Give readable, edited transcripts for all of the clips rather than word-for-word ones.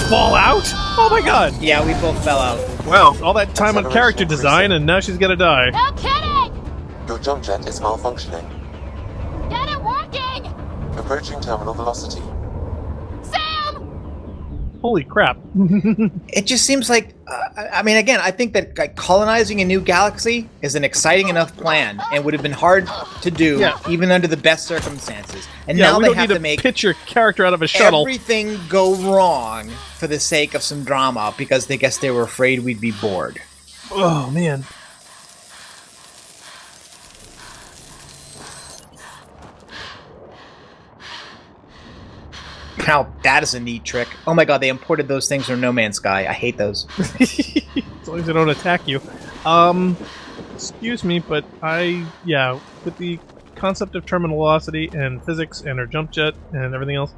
just fall out? Oh my god! Yeah, we both fell out. Well, all that time on character design, and now she's gonna die. No kidding! Your jump jet is malfunctioning. Get it working! Approaching terminal velocity. Sam! Holy crap. It just seems like, I mean, again, I think that like, colonizing a new galaxy is an exciting enough plan and would have been hard to do, even under the best circumstances. And now we they don't have need to make pitch your character out of a shuttle. everything go wrong for the sake of some drama because they guess they were afraid we'd be bored. Oh, man. Now, that is a neat trick. Oh my god, they imported those things from No Man's Sky. I hate those. As long as they don't attack you. Excuse me, but with the concept of terminal velocity and physics and her jump jet and everything else,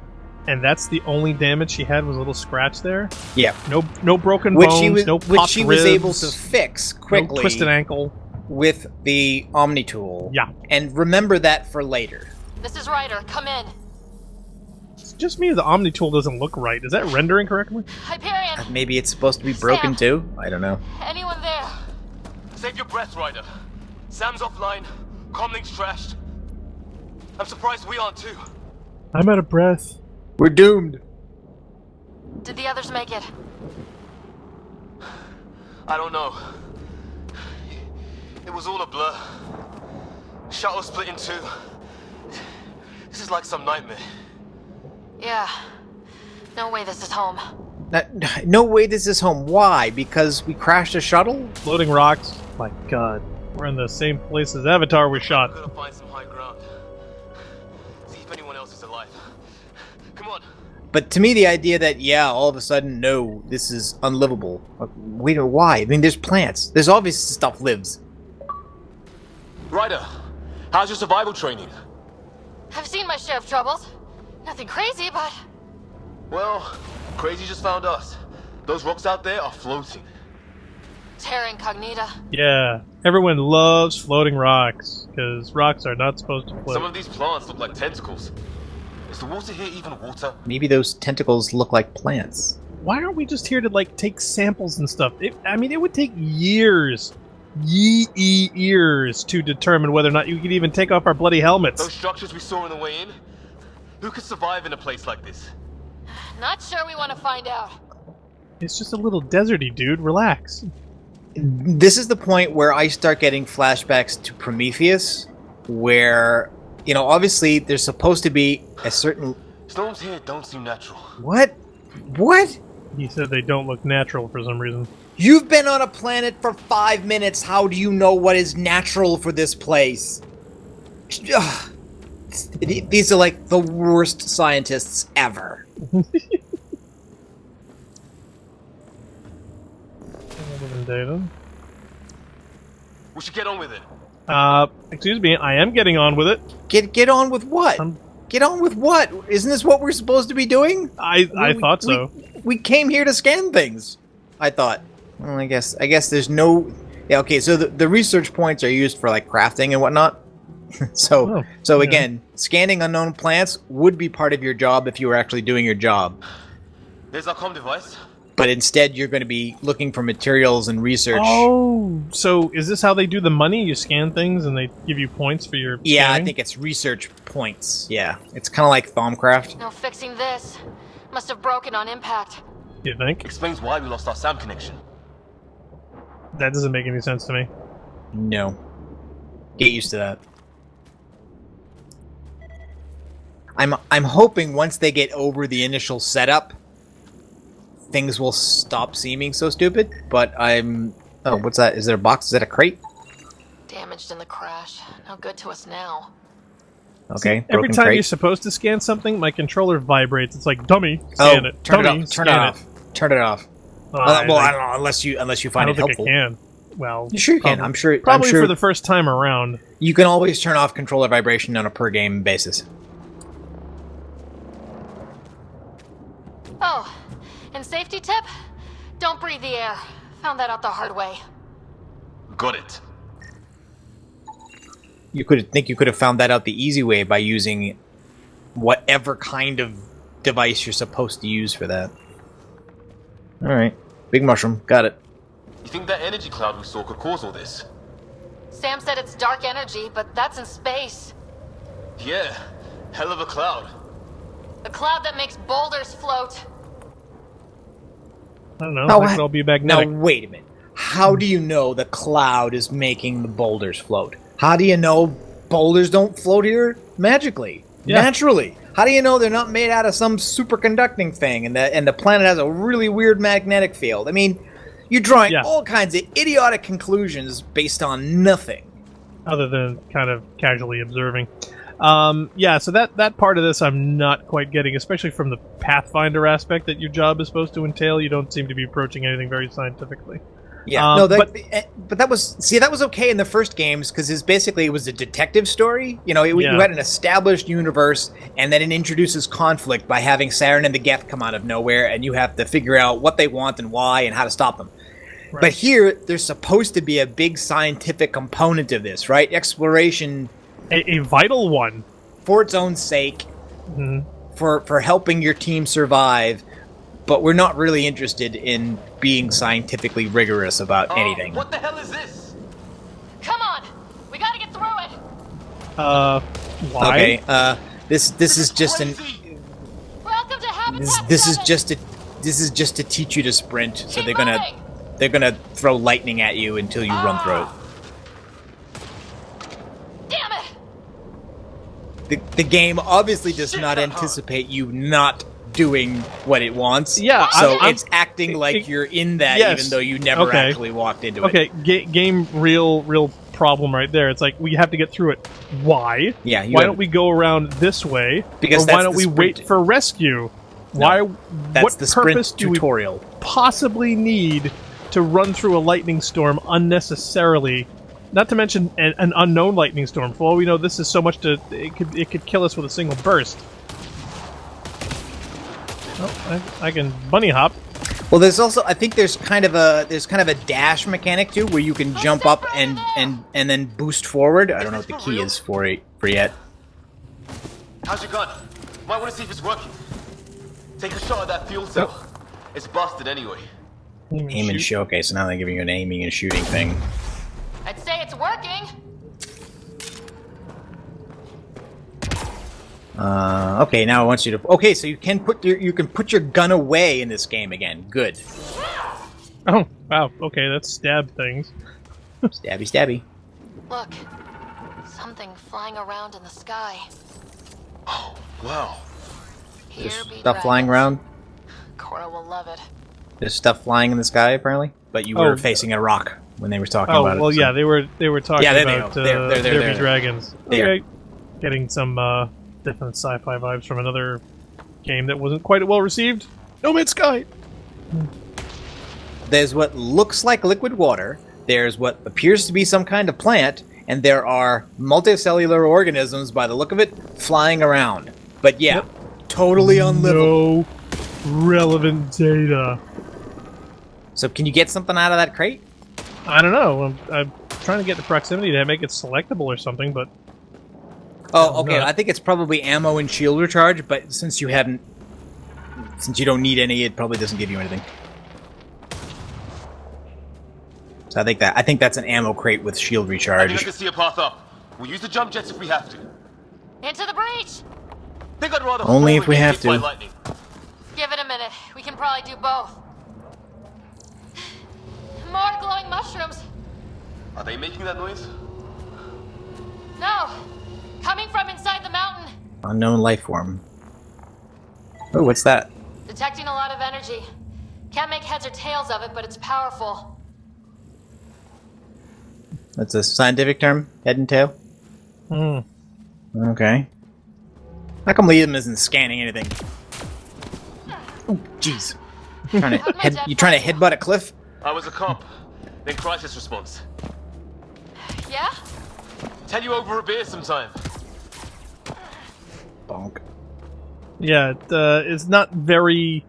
and that's the only damage she had was a little scratch there. Yeah. No broken bones, no popped which she was ribs, able to fix quickly. no twisted ankle. With the Omni tool. Yeah. And remember that for later. This is Ryder. Come in. It's just me, the Omni tool doesn't look right. Is that rendering correctly? Hyperion! Maybe it's supposed to be broken Sam. too? I don't know. Anyone there? Save your breath, Ryder. Sam's offline. Comlink's trashed. I'm surprised we aren't too. I'm out of breath. We're doomed. Did the others make it? I don't know. It was all a blur. Shuttle split in two. This is like some nightmare. Yeah. No way this is home. No way this is home. Why? Because we crashed a shuttle? Floating rocks. My god. We're in the same place as Avatar was shot. Gotta find some high ground. See if anyone else is alive. Come on. But to me, the idea that, all of a sudden, no, this is unlivable. Wait, why? I mean, there's plants. There's obvious stuff lives. Ryder, how's your survival training? I've seen my share of troubles. Nothing crazy, but... Well, crazy just found us. Those rocks out there are floating. Terra Incognita. Yeah, everyone loves floating rocks, because rocks are not supposed to float. Some of these plants look like tentacles. Is the water here even water? Maybe those tentacles look like plants. Why aren't we just here to, like, take samples and stuff? It would take years to determine whether or not you could even take off our bloody helmets. Those structures we saw on the way in? Who could survive in a place like this? Not sure we want to find out. It's just a little deserty, dude. Relax. This is the point where I start getting flashbacks to Prometheus, where, obviously there's supposed to be a certain... Storms here don't seem natural. What? What? He said they don't look natural for some reason. You've been on a planet for 5 minutes. How do you know what is natural for this place? Ugh. These are like the worst scientists ever. Data. We should get on with it. Excuse me, I am getting on with it. Get on with what? Get on with what? Isn't this what we're supposed to be doing? I thought so. We came here to scan things. I thought. Well, I guess there's no... Yeah, okay, so the research points are used for, like, crafting and whatnot. So again, scanning unknown plants would be part of your job if you were actually doing your job. There's our comm device. But instead, you're going to be looking for materials and research. Oh, so is this how they do the money? You scan things and they give you points for your Yeah, scanning? I think it's research points. Yeah, it's kind of like Thaumcraft. No fixing this. Must have broken on impact. You think? Explains why we lost our SAM connection. That doesn't make any sense to me. No. Get used to that. I'm hoping once they get over the initial setup, things will stop seeming so stupid, but I'm... Oh, what's that? Is there a box? Is that a crate? Damaged in the crash. No good to us now. Okay, See, every time crate. you're supposed to scan something, my controller vibrates. It's like, dummy, scan it. Turn Dummy, it off. Turn scan it off. Turn it off. Well, I don't know, unless you find it I don't helpful. think I can. Well, You sure you can. I'm sure. Probably I'm sure for the first time around. you can always turn off controller vibration on a per game basis. Oh, and safety tip? Don't breathe the air. Found that out the hard way. Got it. You could have found that out the easy way by using whatever kind of device you're supposed to use for that. Alright. Big mushroom. Got it. You think that energy cloud we saw could cause all this? Sam said it's dark energy, but that's in space. Yeah, hell of a cloud. A cloud that makes boulders float. I don't know. That could all be magnetic. Now, wait a minute. How do you know the cloud is making the boulders float? How do you know boulders don't float here magically, naturally? How do you know they're not made out of some superconducting thing and the planet has a really weird magnetic field? I mean, you're drawing all kinds of idiotic conclusions based on nothing. Other than kind of casually observing. So that part of this I'm not quite getting, especially from the Pathfinder aspect that your job is supposed to entail. You don't seem to be approaching anything very scientifically. Yeah, but that was okay in the first games because it was a detective story. You know, you had an established universe, and then it introduces conflict by having Saren and the Geth come out of nowhere, and you have to figure out what they want and why and how to stop them. Right. But here, there's supposed to be a big scientific component of this, right? Exploration, a vital one, for its own sake, for helping your team survive. But we're not really interested in being scientifically rigorous about anything. What the hell is this? Come on! We gotta get through it! Why? Okay, this is just an... Welcome to Habitat This 7. is just to teach you to sprint, so they're gonna throw lightning at you until you run through it. Damn it! The game obviously does not anticipate you not doing what it wants. Yeah, so it's acting like you're in that, even though you never actually walked into it. Okay, game real problem right there. It's like we have to get through it. Why? Yeah. Why don't we go around this way? Because or why don't we wait for rescue? No, What purpose do we possibly need to run through a lightning storm unnecessarily? Not to mention an unknown lightning storm. For all we know, this is so much it could kill us with a single burst. Oh, I can bunny hop. Well, there's also I think there's kind of a dash mechanic too, where you can jump up and then boost forward. I don't know what the key is for yet. How's your gun? Might want to see if it's working. Take a shot at that fuel cell. It's busted anyway. Aim and shoot. Okay, so now they're giving you an aiming and shooting thing. I'd say it's working. Okay, now I want you to... Okay, so you can put your gun away in this game again. Good. Oh, wow. Okay, that's stab things. Stabby, stabby. Look. Something flying around in the sky. Oh, wow. Here There's be stuff flying around? Cora will love it. There's stuff flying in the sky, apparently? But you were facing a rock when they were talking about it. Oh, well, yeah, they were talking about there be dragons. There. Okay. Getting some different sci-fi vibes from another game that wasn't quite well received. No Man's Sky! There's what looks like liquid water, there's what appears to be some kind of plant, and there are multicellular organisms, by the look of it, flying around. But yeah, totally unlivable. No relevant data. So can you get something out of that crate? I don't know. I'm trying to get the proximity to make it selectable or something, but... Oh, okay. I think it's probably ammo and shield recharge, but since you don't need any, it probably doesn't give you anything. So I think that's an ammo crate with shield recharge. I can see a path up. We'll use the jump jets if we have to. Into the breach! Think I'd rather only if we have hit to. by lightning. Give it a minute. We can probably do both. More glowing mushrooms. Are they making that noise? No. Coming from inside the mountain. Unknown life form. Oh, what's that? Detecting a lot of energy. Can't make heads or tails of it, but it's powerful. That's a scientific term? Head and tail? Okay. How come Liam isn't scanning anything? Oh, jeez. You trying to headbutt a cliff? I was a cop. Then crisis response. Yeah? Tell you over a beer sometime. Bonk. Yeah, it's not very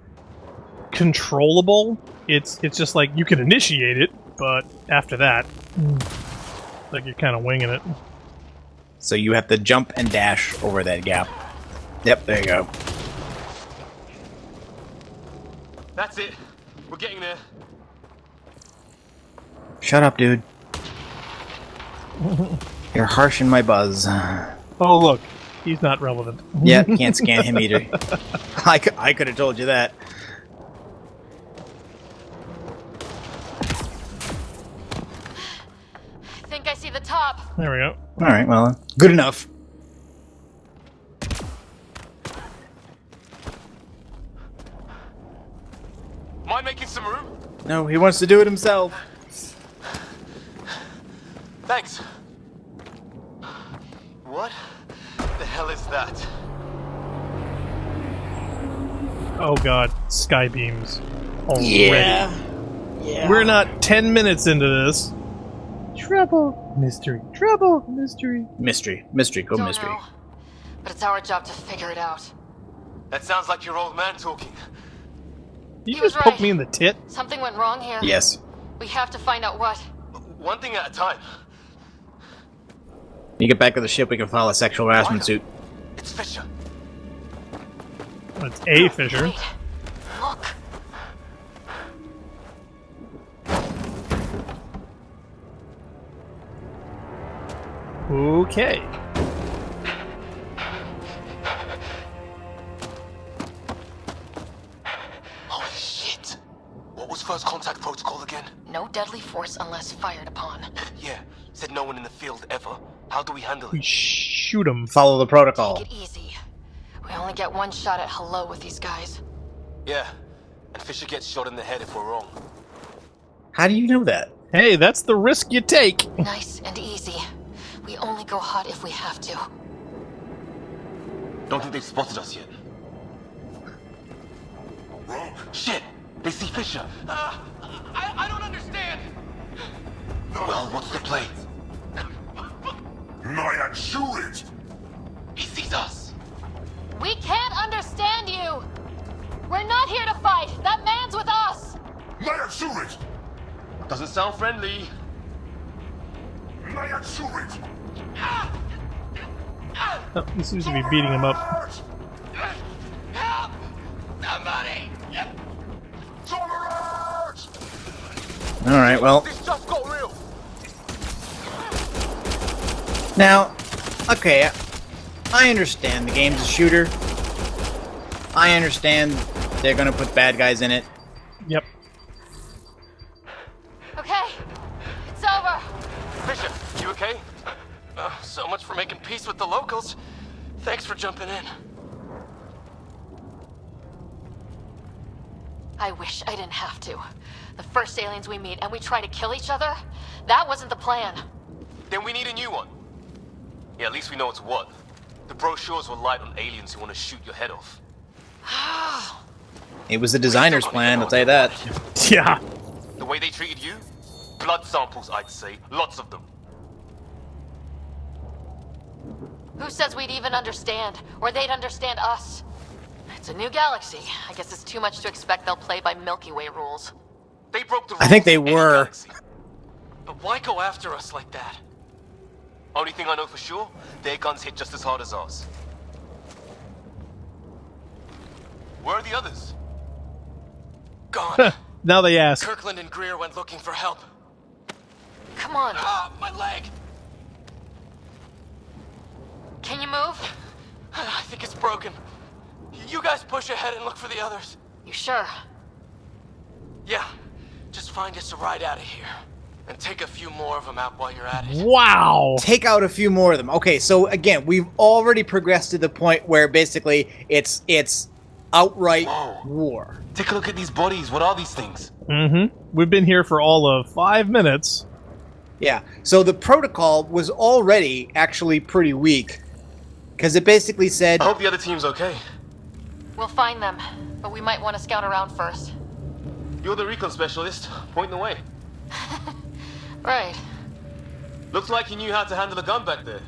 controllable. It's just like you can initiate it, but after that, like you're kind of winging it. So you have to jump and dash over that gap. Yep, there you go. That's it. We're getting there. Shut up, dude. You're harshing my buzz. Oh, look. He's not relevant. Yeah, can't scan him either. I could have told you that. I think I see the top. There we go. Alright, well, good enough. Mind making some room? No, he wants to do it himself. Thanks. What the hell is that? Oh god, sky beams. Already. Yeah. We're not 10 minutes into this. Trouble, mystery, trouble, mystery. Mystery, go Don't mystery. know, but it's our job to figure it out. That sounds like your old man talking. You He was just poke right. me in the tit? Something went wrong here. Yes. We have to find out what. One thing at a time. You get back to the ship, we can file a sexual harassment Ryder. suit. It's Fisher. It's a Fisher. Wait. Look. Okay. Holy shit. What was first contact protocol again? No deadly force unless fired upon. Yeah, said no one in the field ever. How do we handle We it? shoot him. Follow the protocol. Take it easy. We only get one shot at hello with these guys. Yeah, and Fisher gets shot in the head if we're wrong. How do you know that? Hey, that's the risk you take. Nice and easy. We only go hot if we have to. Don't think they've spotted us yet. Shit! They see Fisher! I don't understand! Well, what's the play? Nyan, shoot it! He sees us! We can't understand you! We're not here to fight! That man's with us! Nyan, shoot it! Doesn't sound friendly. Nyan, shoot it! Oh, he seems to be beating him up. Help! Somebody! Tolerance! Alright, well. This just got real! Now, okay, I understand the game's a shooter. I understand they're gonna put bad guys in it. Yep. Okay, it's over. Fisher, you okay? So much for making peace with the locals. Thanks for jumping in. I wish I didn't have to. The first aliens we meet and we try to kill each other? That wasn't the plan. Then we need a new one. Yeah, at least we know it's what. The brochures were light on aliens who want to shoot your head off. It was the designer's plan, I'll tell you that. Yeah. The way they treated you? Blood samples, I'd say. Lots of them. Who says we'd even understand? Or they'd understand us? It's a new galaxy. I guess it's too much to expect they'll play by Milky Way rules. They broke the rules. I think they in any were. galaxy. But why go after us like that? Only thing I know for sure, their guns hit just as hard as ours. Where are the others? Gone. Now they ask. Kirkland and Greer went looking for help. Come on. Ah, my leg! Can you move? I think it's broken. You guys push ahead and look for the others. You sure? Yeah, just find us a ride out of here. And take a few more of them out while you're at it. Wow. Take out a few more of them. Okay, so again, we've already progressed to the point where basically it's outright Whoa. war. Take a look at these bodies. What are these things? Mm-hmm. We've been here for all of 5 minutes. Yeah, so the protocol was already actually pretty weak. Because it basically said... I hope the other team's okay. We'll find them, but we might want to scout around first. You're the recon specialist. Point the way. Right. Looks like you knew how to handle a gun back there.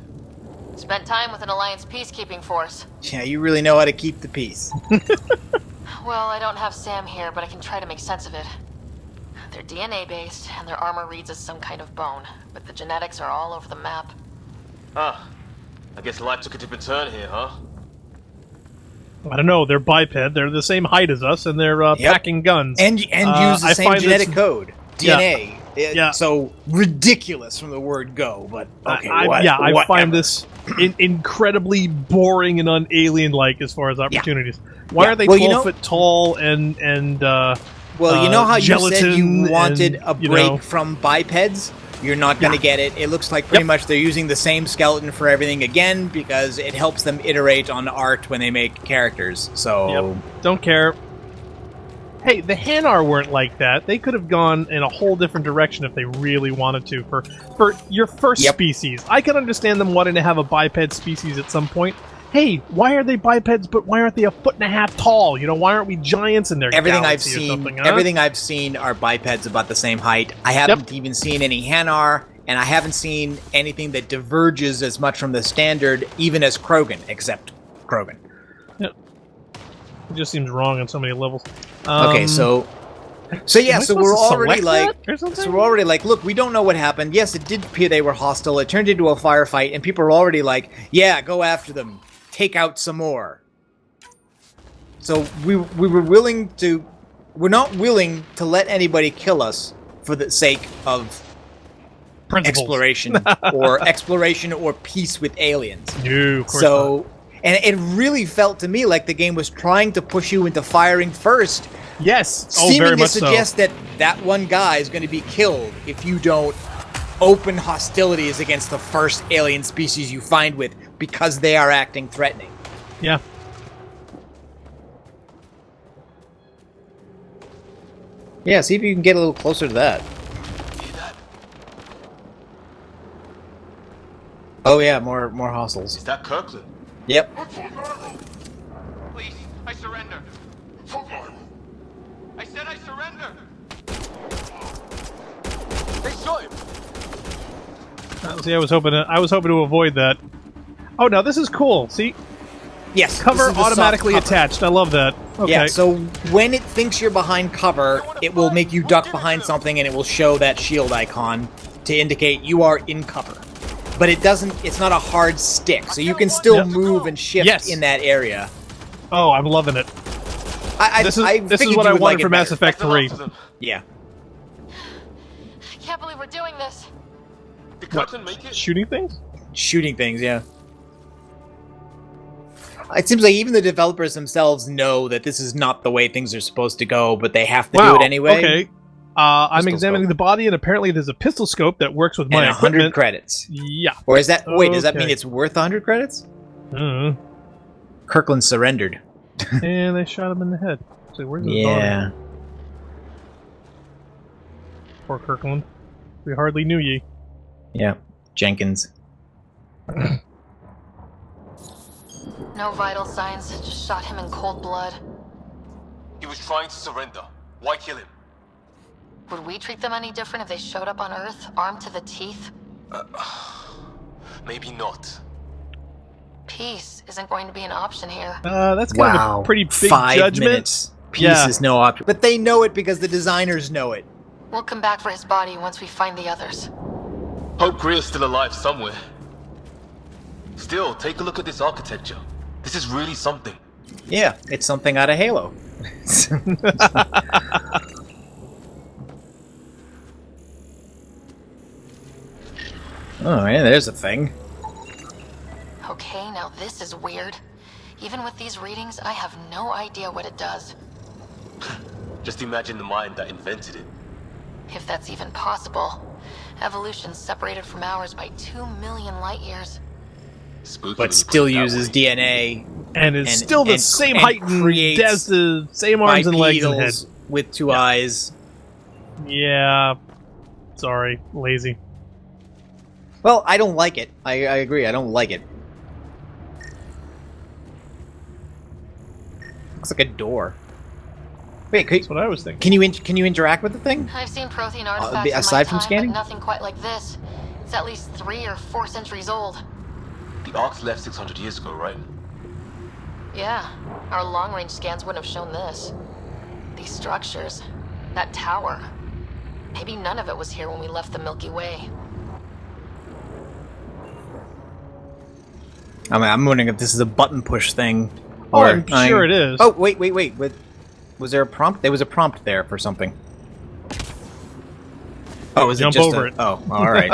Spent time with an Alliance peacekeeping force. Yeah, you really know how to keep the peace. Well, I don't have Sam here, but I can try to make sense of it. They're DNA-based, and their armor reads as some kind of bone, but the genetics are all over the map. Ah, I guess life took a different turn here, huh? I don't know. They're biped. They're the same height as us, and they're packing guns. And use the I same find genetic this- code. DNA. Yeah. So ridiculous from the word go, but okay. I whatever. find this incredibly boring and un-alien-like as far as opportunities. Why are they 12 foot tall and Well, you know how you said you gelatin wanted and, a break from bipeds? You're not going to get it. It looks like pretty much they're using the same skeleton for everything again because it helps them iterate on art when they make characters. So don't care. Hey, the Hanar weren't like that. They could have gone in a whole different direction if they really wanted to for your first species. I can understand them wanting to have a biped species at some point. Hey, why are they bipeds, but why aren't they 1.5 feet tall? You know, why aren't we giants in their everything galaxy I've or seen, something, huh? everything I've seen are bipeds about the same height. I haven't even seen any Hanar, and I haven't seen anything that diverges as much from the standard, even as Krogan, except Krogan. Yep. It just seems wrong on so many levels. Okay, so yeah, so we're already like, look, we don't know what happened. Yes, it did appear they were hostile. It turned into a firefight, and people are already like, yeah, go after them. Take out some more. So we were willing to... We're not willing to let anybody kill us for the sake of exploration or peace with aliens. No, of course not. And it really felt to me like the game was trying to push you into firing first. Yes. Seeming very to much suggest that one guy is going to be killed if you don't open hostilities against the first alien species you find with because they are acting threatening. Yeah. Yeah, see if you can get a little closer to that. Oh yeah, more hostiles. Is that Kirkland? Yep. Please, I surrender. I said I surrender. They shot him. See, I was hoping to avoid that. Oh, now this is cool. See, yes, cover automatically cover. attached. I love that. Okay. Yeah, so when it thinks you're behind cover, it will make you duck behind something, and it will show that shield icon to indicate you are in cover. But it doesn't. It's not a hard stick, so you can still move and shift in that area. Oh, I'm loving it. This is what I wanted for Mass Effect 3. Yeah. I can't believe we're doing this. Did Kirkland make it? Shooting things? Shooting things, yeah. It seems like even the developers themselves know that this is not the way things are supposed to go, but they have to do it anyway. Okay. I'm examining the body, and apparently there's a pistol scope that works with my and 100 equipment. credits. Yeah. Or is that... Wait, does that mean it's worth 100 credits? Kirkland surrendered. And they shot him in the head. So where's his body? Poor Kirkland. We hardly knew ye. Yeah. Jenkins. No vital signs. Just shot him in cold blood. He was trying to surrender. Why kill him? Would we treat them any different if they showed up on Earth, armed to the teeth? Maybe not. Peace isn't going to be an option here. That's kind of a pretty big 5 judgment. minutes. Peace is no option. But they know it because the designers know it. We'll come back for his body once we find the others. Hope Greer's still alive somewhere. Still, take a look at this architecture. This is really something. Yeah, it's something out of Halo. Oh, yeah, there's a thing. Okay, now this is weird. Even with these readings, I have no idea what it does. Just imagine the mind that invented it. If that's even possible. Evolution's separated from ours by 2 million light years. Spooky But still uses DNA. And is still the same height and has the same arms and legs and head. With 2 eyes. Yeah. Sorry. Lazy. Well, I don't like it. I agree. I don't like it. Looks like a door. Wait, that's what I was thinking. Can you interact with the thing? I've seen Prothean artifacts aside in my from time, scanning? but nothing quite like this. It's at least 3 or 4 centuries old. The Arks left 600 years ago, right? Yeah, our long-range scans wouldn't have shown this. These structures, that tower. Maybe none of it was here when we left the Milky Way. I'm wondering if this is a button push thing. Oh, I'm sure it is. Oh, wait. Was there a prompt? There was a prompt there for something. Oh, was Jump it just over it. Oh, all right.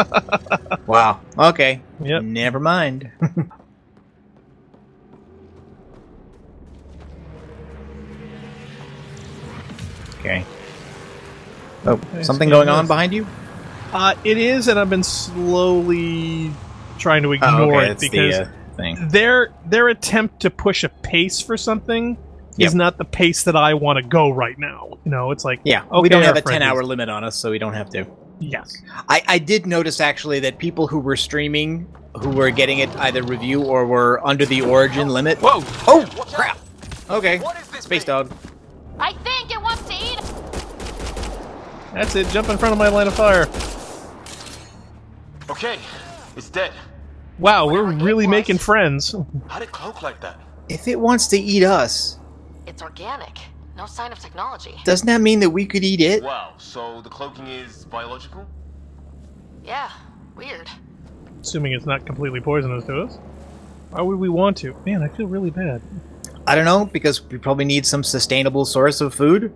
Wow. Okay. Yep. Never mind. Okay. Oh, Okay, something scan going on this. behind you? It is, and I've been slowly trying to ignore okay, it it's because the thing. their attempt to push a pace for something Yep. is not the pace that I want to go right now. You know, it's like, Yeah, okay, we don't have our a friend 10-hour is- limit on us, so we don't have to. Yes. I did notice actually that people who were streaming, who were getting it either review or were under the origin limit. Whoa! Oh, crap! Okay, What is this Space thing? Dog. I think it wants to eat. That's it. Jump in front of my line of fire. Okay, it's dead. Wow, we're Whatever it really was. making friends. How'd it cloak like that? If it wants to eat us, It's organic. No sign of technology. doesn't that mean that we could eat it? Wow, so the cloaking is biological? Yeah, weird. Assuming it's not completely poisonous to us. Why would we want to? Man, I feel really bad. I don't know, because we probably need some sustainable source of food.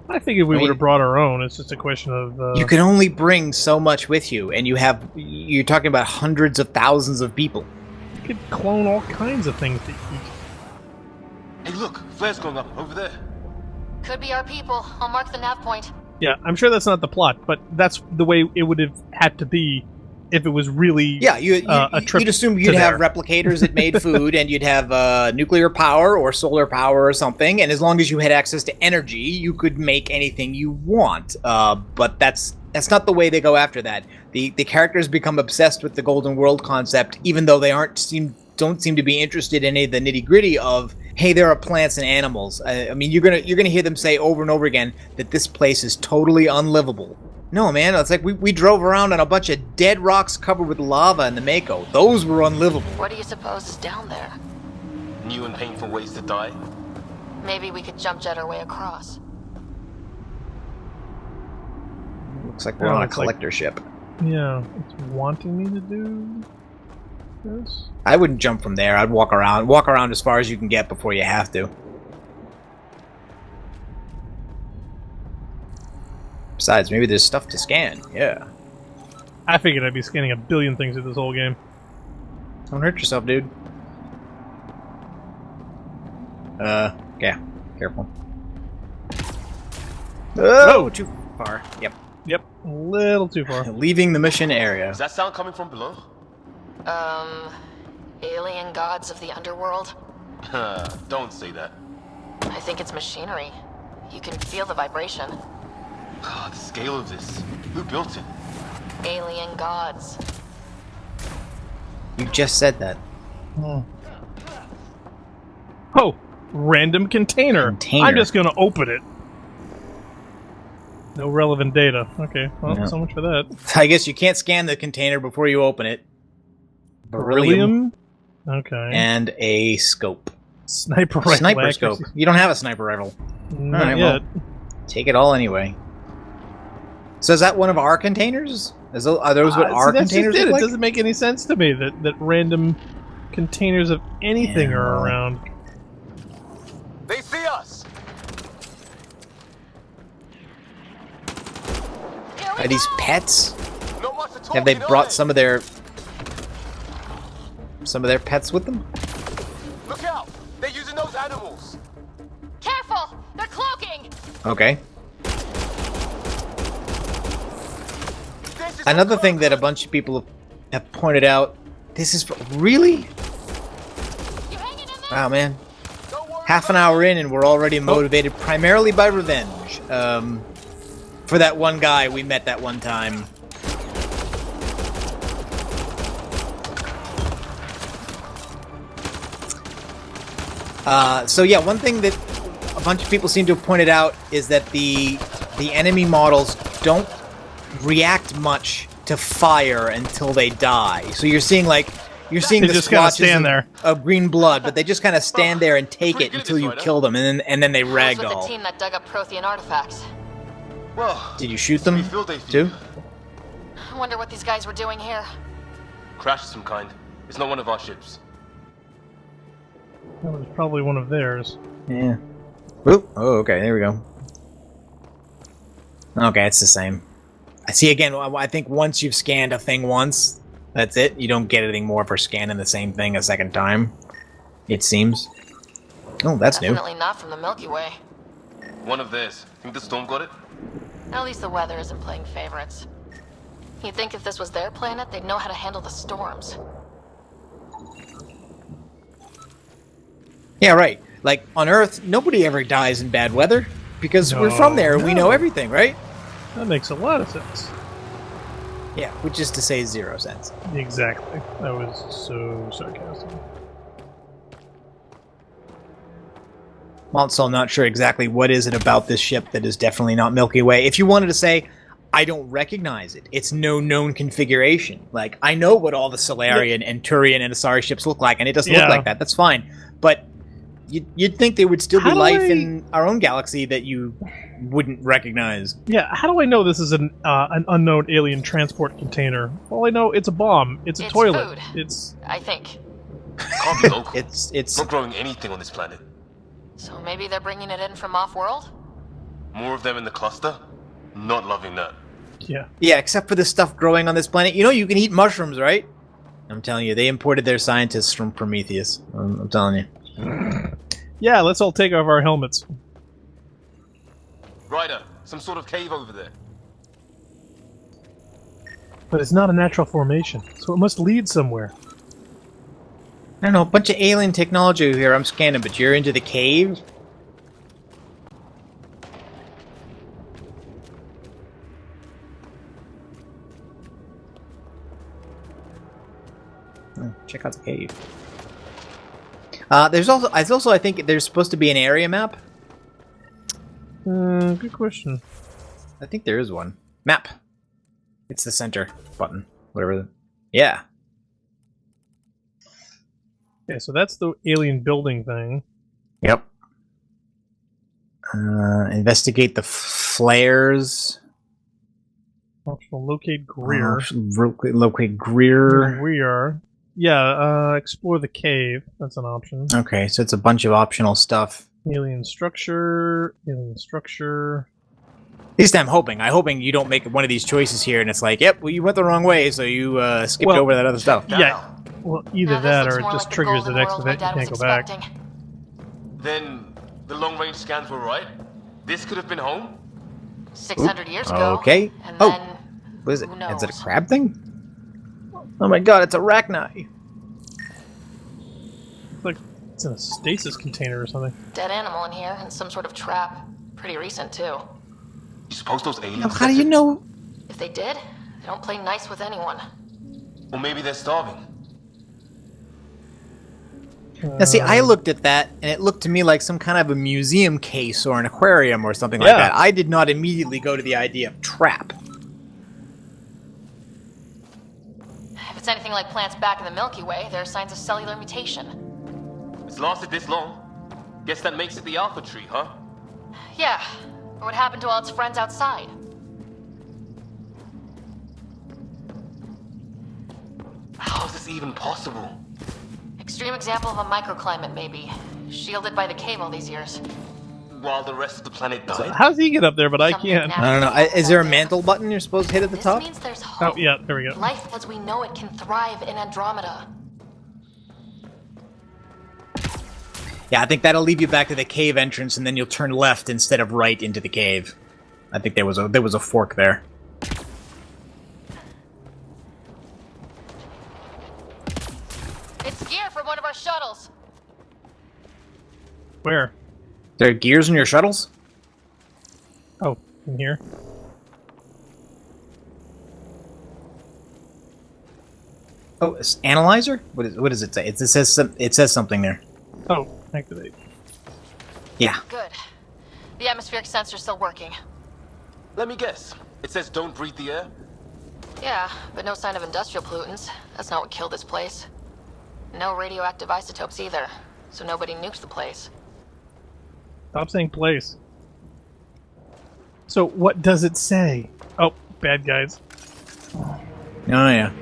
I figured we I mean- would have brought our own. It's just a question of... You can only bring so much with you, and you're talking about hundreds of thousands of people. You could clone all kinds of things to eat. Hey, look, flare's going up over there. Could be our people. I'll mark the nav point. Yeah, I'm sure that's not the plot, but that's the way it would have had to be if it was really Yeah, a trip you'd assume to you'd have there. replicators that made food, and you'd have nuclear power or solar power or something, and as long as you had access to energy, you could make anything you want. But that's not the way they go after that. The characters become obsessed with the Golden World concept, even though they don't seem to be interested in any of the nitty gritty of, hey, there are plants and animals. I mean, you're gonna hear them say over and over again that this place is totally unlivable. No, man, it's like we drove around on a bunch of dead rocks covered with lava in the Mako. Those were unlivable. What do you suppose is down there? New and painful ways to die. Maybe we could jump jet our way across. Looks like we're Oh, on a it's like- collector ship. Yeah, it's wanting me to do this. I wouldn't jump from there. I'd walk around as far as you can get before you have to. Besides, maybe there's stuff to scan. Yeah. I figured I'd be scanning a billion things through this whole game. Don't hurt yourself, dude. Yeah. Careful. Oh, too far. Yep. Yep, a little too far. Leaving the mission area. Is that sound coming from below? Alien gods of the underworld? Don't say that. I think it's machinery. You can feel the vibration. God, the scale of this. Who built it? Alien gods. You just said that. Oh, random container. Container. I'm just gonna open it. No relevant data. Okay, well, Yeah. so much for that. I guess you can't scan the container before you open it. Beryllium. Okay. And a scope. Sniper rifle. Sniper scope. accuracy. You don't have a sniper rifle. Not Alright, yet. Take it all anyway. So is that one of our containers? Are those what our See, that's containers just it. look like? It doesn't make any sense to me that random containers of anything Yeah. are around. They see us! Here we Are these go! pets? No much to talk, Have they you know brought it. some of their pets with them? Look out! They're using those animals! Careful! They're cloaking! Okay. This is Another thing that a bunch of people have pointed out, this is really? You hanging in there? Wow, man. Don't worry Half an about hour in and we're already motivated primarily by revenge. For that one guy we met that one time. So yeah, one thing that a bunch of people seem to have pointed out is that the enemy models don't react much to fire until they die. So you're seeing They the just kinda splotches stand there. of green blood, but they just kind of stand there and take Pretty it good at until this, you Ryder. kill them, and then they I was with the ragdoll. team that dug up Prothean artifacts. Well, Did you shoot them we feel they too? I wonder what these guys were doing here. Crash of some kind. It's not one of our ships. That was probably one of theirs. Yeah. Oop. Oh, okay. There we go. Okay, it's the same. I see. Again, I think once you've scanned a thing once, that's it. You don't get anything more for scanning the same thing a second time. It seems. Oh, that's new. Definitely not from the Milky Way. One of theirs. Think the storm got it? At least the weather isn't playing favorites. You'd think if this was their planet, they'd know how to handle the storms. Yeah, right. Like, on Earth, nobody ever dies in bad weather. Because we're from there and we know everything, right? That makes a lot of sense. Yeah, which is to say 0 sense. Exactly. That was so sarcastic. Also, I'm not sure exactly what is it about this ship that is definitely not Milky Way. If you wanted to say, I don't recognize it, it's no known configuration. Like, I know what all the Salarian and Turian and Asari ships look like, and it doesn't look like that. That's fine. But you'd think there would still be life in our own galaxy that you wouldn't recognize. Yeah, how do I know this is an unknown alien transport container? Well, I know it's a bomb. It's a toilet. Food, it's... I think. Can't be local. It's not growing anything on this planet. So maybe they're bringing it in from off-world? More of them in the cluster? Not loving that. Yeah. Yeah, except for the stuff growing on this planet. You know you can eat mushrooms, right? I'm telling you, they imported their scientists from Prometheus. I'm telling you. Yeah, let's all take off our helmets. Ryder, some sort of cave over there. But it's not a natural formation, so it must lead somewhere. I don't know, a bunch of alien technology here I'm scanning, but you're into the cave? Oh, check out the cave. There's also, I think, there's supposed to be an area map. Good question. I think there is one. Map. It's the center button. Whatever. Yeah. Okay, so that's the alien building thing. Yep. Investigate the flares. Optional locate Greer. Locate Greer. Here we are. Yeah, explore the cave. That's an option. Okay, so it's a bunch of optional stuff. Alien structure. Alien structure. At least I'm hoping you don't make one of these choices here and it's like, yep, well, you went the wrong way, so you skipped over that other stuff. Yeah. Well, either Now, that this or it looks more just like the triggers the golden next world my event. You dad was can't go back. expecting. Then the long-range scans were right? This could have been home? 600 years ago. Okay. And Oh, then, what is it? who Is it a knows? crab thing? Oh my god, it's a arachni. It's like it's in a stasis container or something. Dead animal in here and some sort of trap. Pretty recent, too. You suppose those aliens... Now, how do you know? If they did, they don't play nice with anyone. Or maybe they're starving. Now, see, I looked at that, and it looked to me like some kind of a museum case or an aquarium or something like that. I did not immediately go to the idea of trap. If it's anything like plants back in the Milky Way, there are signs of cellular mutation. It's lasted this long. Guess that makes it the Alpha Tree, huh? Yeah, or what happened to all its friends outside. How is this even possible? Extreme example of a microclimate, maybe. Shielded by the cave all these years. While the rest of the planet died? How does he get up there, but I Something can't? I don't know. Is there a mantle button you're supposed to hit at the This top? means there's hope. Oh, yeah, there we go. Life as we know it can thrive in Andromeda. Yeah, I think that'll lead you back to the cave entrance, and then you'll turn left instead of right into the cave. I think there was a fork there. It's gear from one of our shuttles. Where? There are gears in your shuttles? Oh, in here. Oh, it's analyzer? What does it say? It says something there. Oh, activate. Yeah. Good. The atmospheric sensor's still working. Let me guess. It says don't breathe the air? Yeah, but no sign of industrial pollutants. That's not what killed this place. No radioactive isotopes either, so nobody nuked the place. Stop saying place. So, what does it say? Oh, bad guys. Oh, yeah.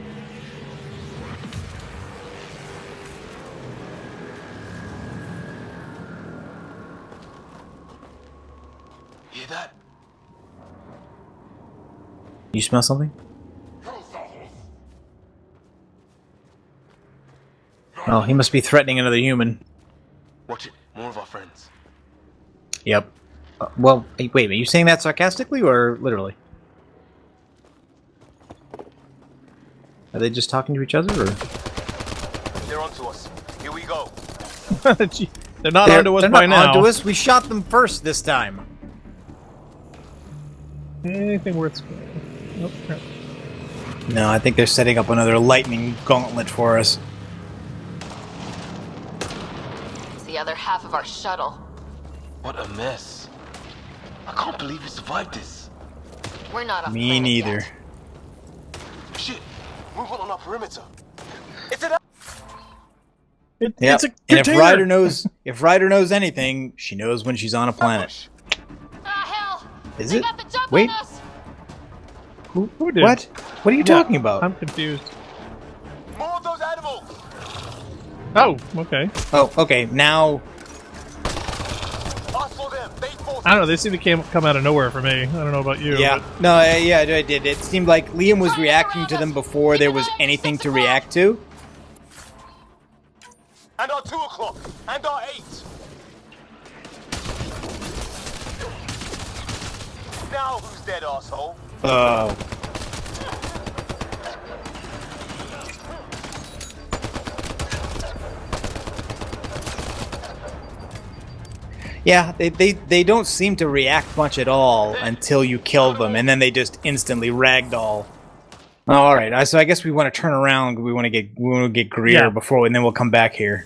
You smell something? Oh, he must be threatening another human. Watch it. More of our friends. Yep. Well, wait a minute. Are you saying that sarcastically or literally? Are they just talking to each other, or? They're onto us. Here we go. Gee, they're not onto us they're by not now. onto us. We shot them first this time. Anything worth scaling? Nope. Crap. No, I think they're setting up another lightning gauntlet for us. It's the other half of our shuttle. What a mess. I can't believe we survived this. We're not off Me planet neither. yet. Shit. Movement on our perimeter. It's an It's a And if container. Ryder knows anything, she knows when she's on a planet. Ah, hell! Is They it? got the jump Wait. on us! Who did? What? What are you Yeah, talking about? I'm confused. More of those animals! Oh, okay. Oh, okay. Now, Us for them. They force I don't know. They seem to come out of nowhere for me. I don't know about you. yeah. but- No, yeah, I did. It seemed like Liam was reacting to them before there was anything to react to. And our 2 o'clock. And our 8. Now who's dead, asshole? Oh. Yeah, they don't seem to react much at all until you kill them, and then they just instantly ragdoll. Oh, all right, so I guess we want to turn around. We want to get Greer Yeah. before, and then we'll come back here.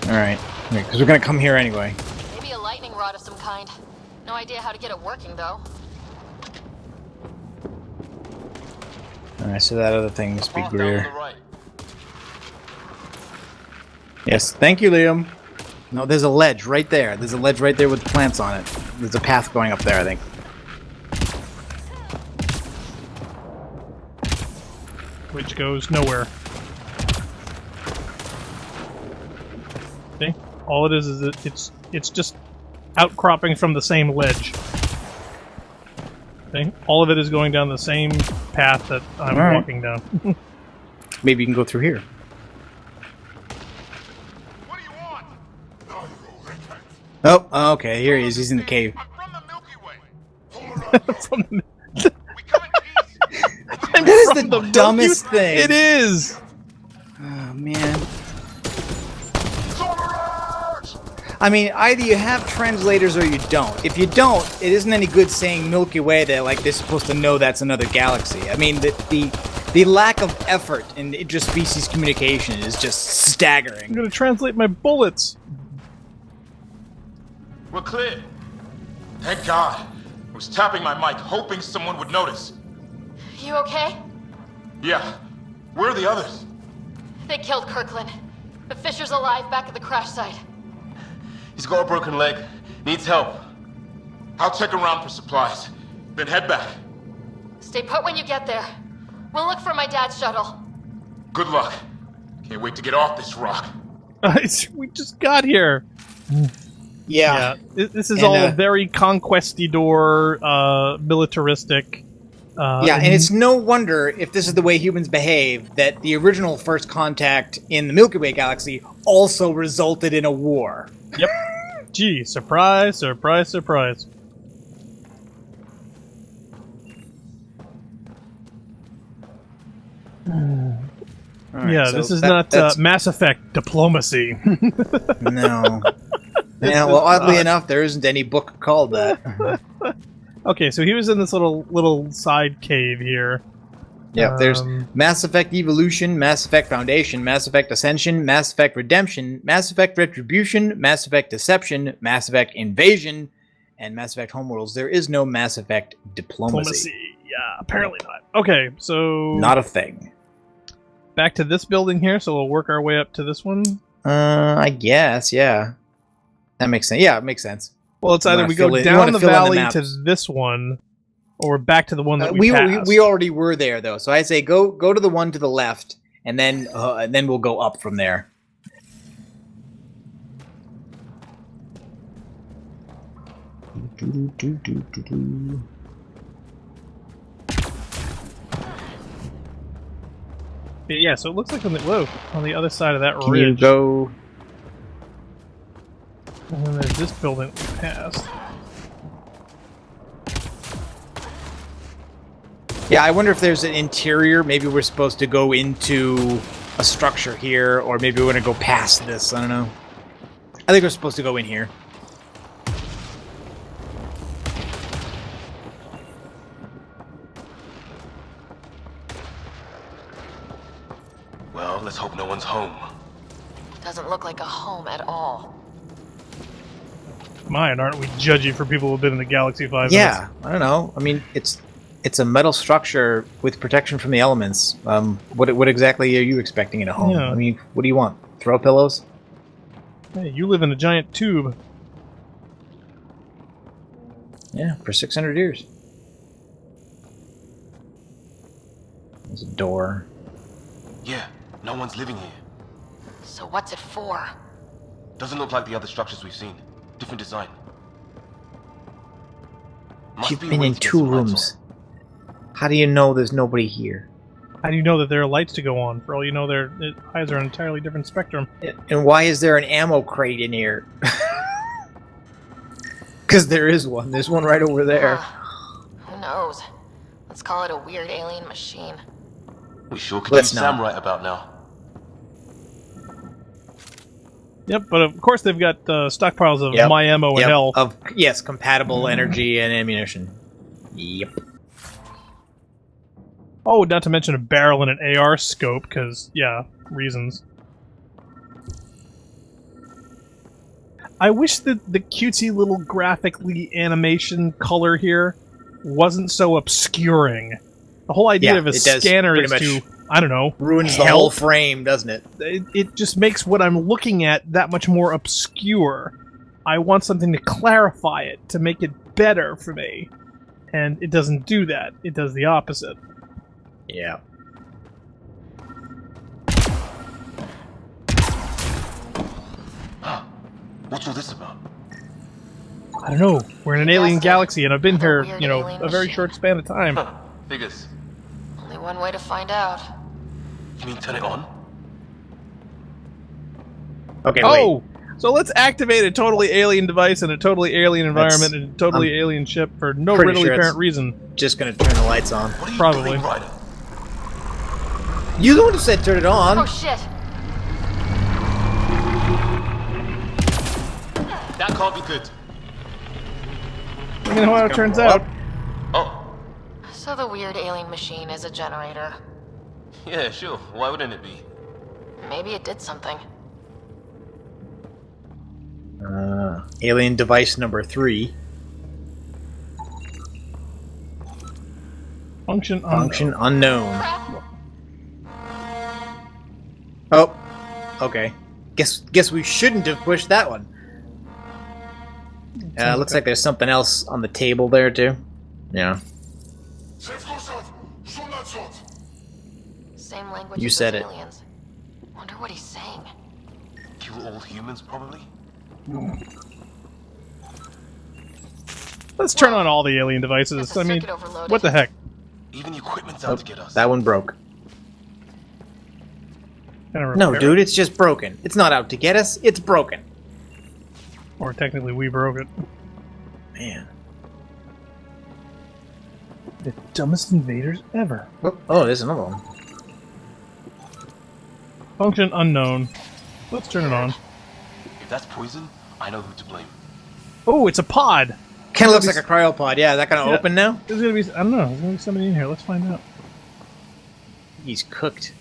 All right, because we're gonna come here anyway. Maybe a lightning rod of some kind. No idea how to get it working, though. All right, so that other thing must be Path down on the Greer. right. Yes, thank you, Liam. No, there's a ledge right there. There's a ledge right there with plants on it. There's a path going up there, I think. Which goes nowhere. See? All it is it's just outcropping from the same ledge. See? All of it is going down the same path that I'm Alright. walking down. Maybe you can go through here. What do you want? Oh, okay, here he is. He's in the cave. I'm from the Milky Way. Hold on. From the, We come in peace. That is from the Milky- dumbest thing. It is! Oh, man. Soldiery! I mean, either you have translators or you don't. If you don't, it isn't any good saying Milky Way that, like, they're supposed to know that's another galaxy. I mean, the lack of effort in interspecies communication is just I'm staggering. gonna translate my bullets! We're clear. Thank God. I was tapping my mic, hoping someone would notice. You okay? Yeah. Where are the others? They killed Kirkland. But Fisher's alive back at the crash site. He's got a broken leg. Needs help. I'll check around for supplies. Then head back. Stay put when you get there. We'll look for my dad's shuttle. Good luck. Can't wait to get off this rock. We just got here! Yeah, this is And, all very conquistador, militaristic. Yeah, and it's no wonder, if this is the way humans behave, that the original first contact in the Milky Way galaxy also resulted in a war. Yep. Gee, surprise, surprise, surprise. Alright, Yeah, so this is that's- not Mass Effect diplomacy. No. Yeah, well, oddly enough, there isn't any book called that. Okay, so he was in this little side cave here. Yeah, there's Um, Mass Effect Evolution, Mass Effect Foundation, Mass Effect Ascension, Mass Effect Redemption, Mass Effect Retribution, Mass Effect Deception, Mass Effect Invasion, and Mass Effect Homeworlds. There is no Mass Effect Diplomacy. Diplomacy. Yeah, apparently not. Okay, so Not a thing. back to this building here, so we'll work our way up to this one. I guess, yeah. That makes sense. Yeah, it makes sense. Well, it's You either wanna we go fill in- you down wanna the fill in the valley maps. to this one, or back to the one that we passed. we already were there though, so I'd say go to the one to the left, and then we'll go up from there. Yeah, so it looks like on the other side of that Can you ridge. go? And then there's this building we passed. Yeah, I wonder if there's an interior. Maybe we're supposed to go into a structure here, or maybe we're gonna go past this. I don't know. I think we're supposed to go in here. Well, let's hope no one's home. Doesn't look like a home at all. Mine, aren't we judgy for people who've been in the Galaxy 5 Yeah, I don't know. I mean, it's a metal structure with protection from the elements. What exactly are you expecting in a home? Yeah. I mean, what do you want? Throw pillows? Hey, you live in a giant tube. Yeah, for 600 years. There's a door. Yeah, no one's living here. So what's it for? Doesn't look like the other structures we've seen. Different design. Must You've be a been way in to get 2 some lights rooms. How do you know there's nobody here? How do you know that there are lights to go on? For all you know, their eyes are an entirely different spectrum. And why is there an ammo crate in here? Because there is one. There's one right over there. Who knows? Let's call it a weird alien machine. on. We sure could Let's use not. Sam right about now. Yep, but of course they've got stockpiles of Yep. my ammo and Yep, hell. yes, compatible energy and ammunition. Yep. Oh, not to mention a barrel and an AR scope, because, yeah, reasons. I wish that the cutesy little graphically animation color here wasn't so obscuring. The whole idea Yeah, of a it does scanner is pretty to, I don't know, Ruins the help. whole frame, doesn't it? It just makes what I'm looking at that much more obscure. I want something to clarify it, to make it better for me. And it doesn't do that. It does the opposite. Yeah. What's all this about? I don't know. We're in an alien Yes, galaxy, and I've been here, weird you know, alien a very machine. short span of time. Huh. Figures. Only one way to find out. You mean turn it on? Okay, Oh! So let's activate a totally alien device in a totally alien environment and a totally alien ship for no pretty readily sure apparent it's- reason. wait. Just gonna turn the lights on. What are you Probably. doing, Ryder? You the one who said turn it on. Oh shit! That can't be good. You know how it It's turns gonna blow out. up. Oh, So the weird alien machine is a generator. yeah, sure. Why wouldn't it be? Maybe it did something. Alien device number 3. Function Function unknown. Oh, okay. Guess we shouldn't have pushed that one. Looks like there's something else on the table there too. Yeah. Same language You as said those it. aliens. Wonder what he's saying. Kill all humans, probably? Let's turn on all the alien devices. Guess the I mean, circuit overloaded. what the heck? Even the equipment's out to get us. That one broke. Gonna No, repair dude, it. it's just broken. It's not out to get us. It's broken. Or technically, we broke it. Man. The dumbest invaders ever. Oh, there's another one. Function unknown. Let's turn it on. If that's poison, I know who to blame. Oh, it's a pod! Kind of looks like a cryopod. Yeah, is that gonna Yeah. open now? There's gonna be, I don't know, there's gonna be somebody in here. Let's find out. He's cooked.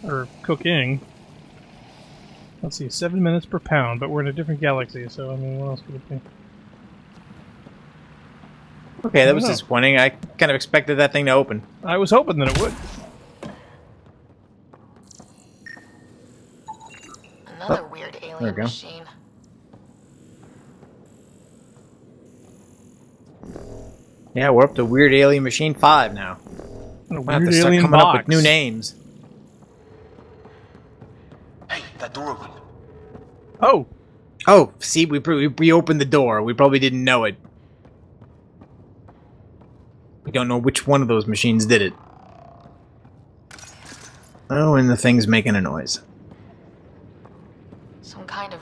Or cooking. Let's see, 7 minutes per pound, but we're in a different galaxy, so I mean, what else could it be? Okay, that was know. disappointing. I kind of expected that thing to open. I was hoping that it would. Another weird there we alien go. machine. Yeah, we're up to Weird Alien Machine 5 now. A We'll have weird to start alien coming box. up with new names. Hey, that door opened. Oh! Oh, see, we opened the door. We probably didn't know it. We don't know which one of those machines did it. Oh, and the thing's making a noise. Some kind of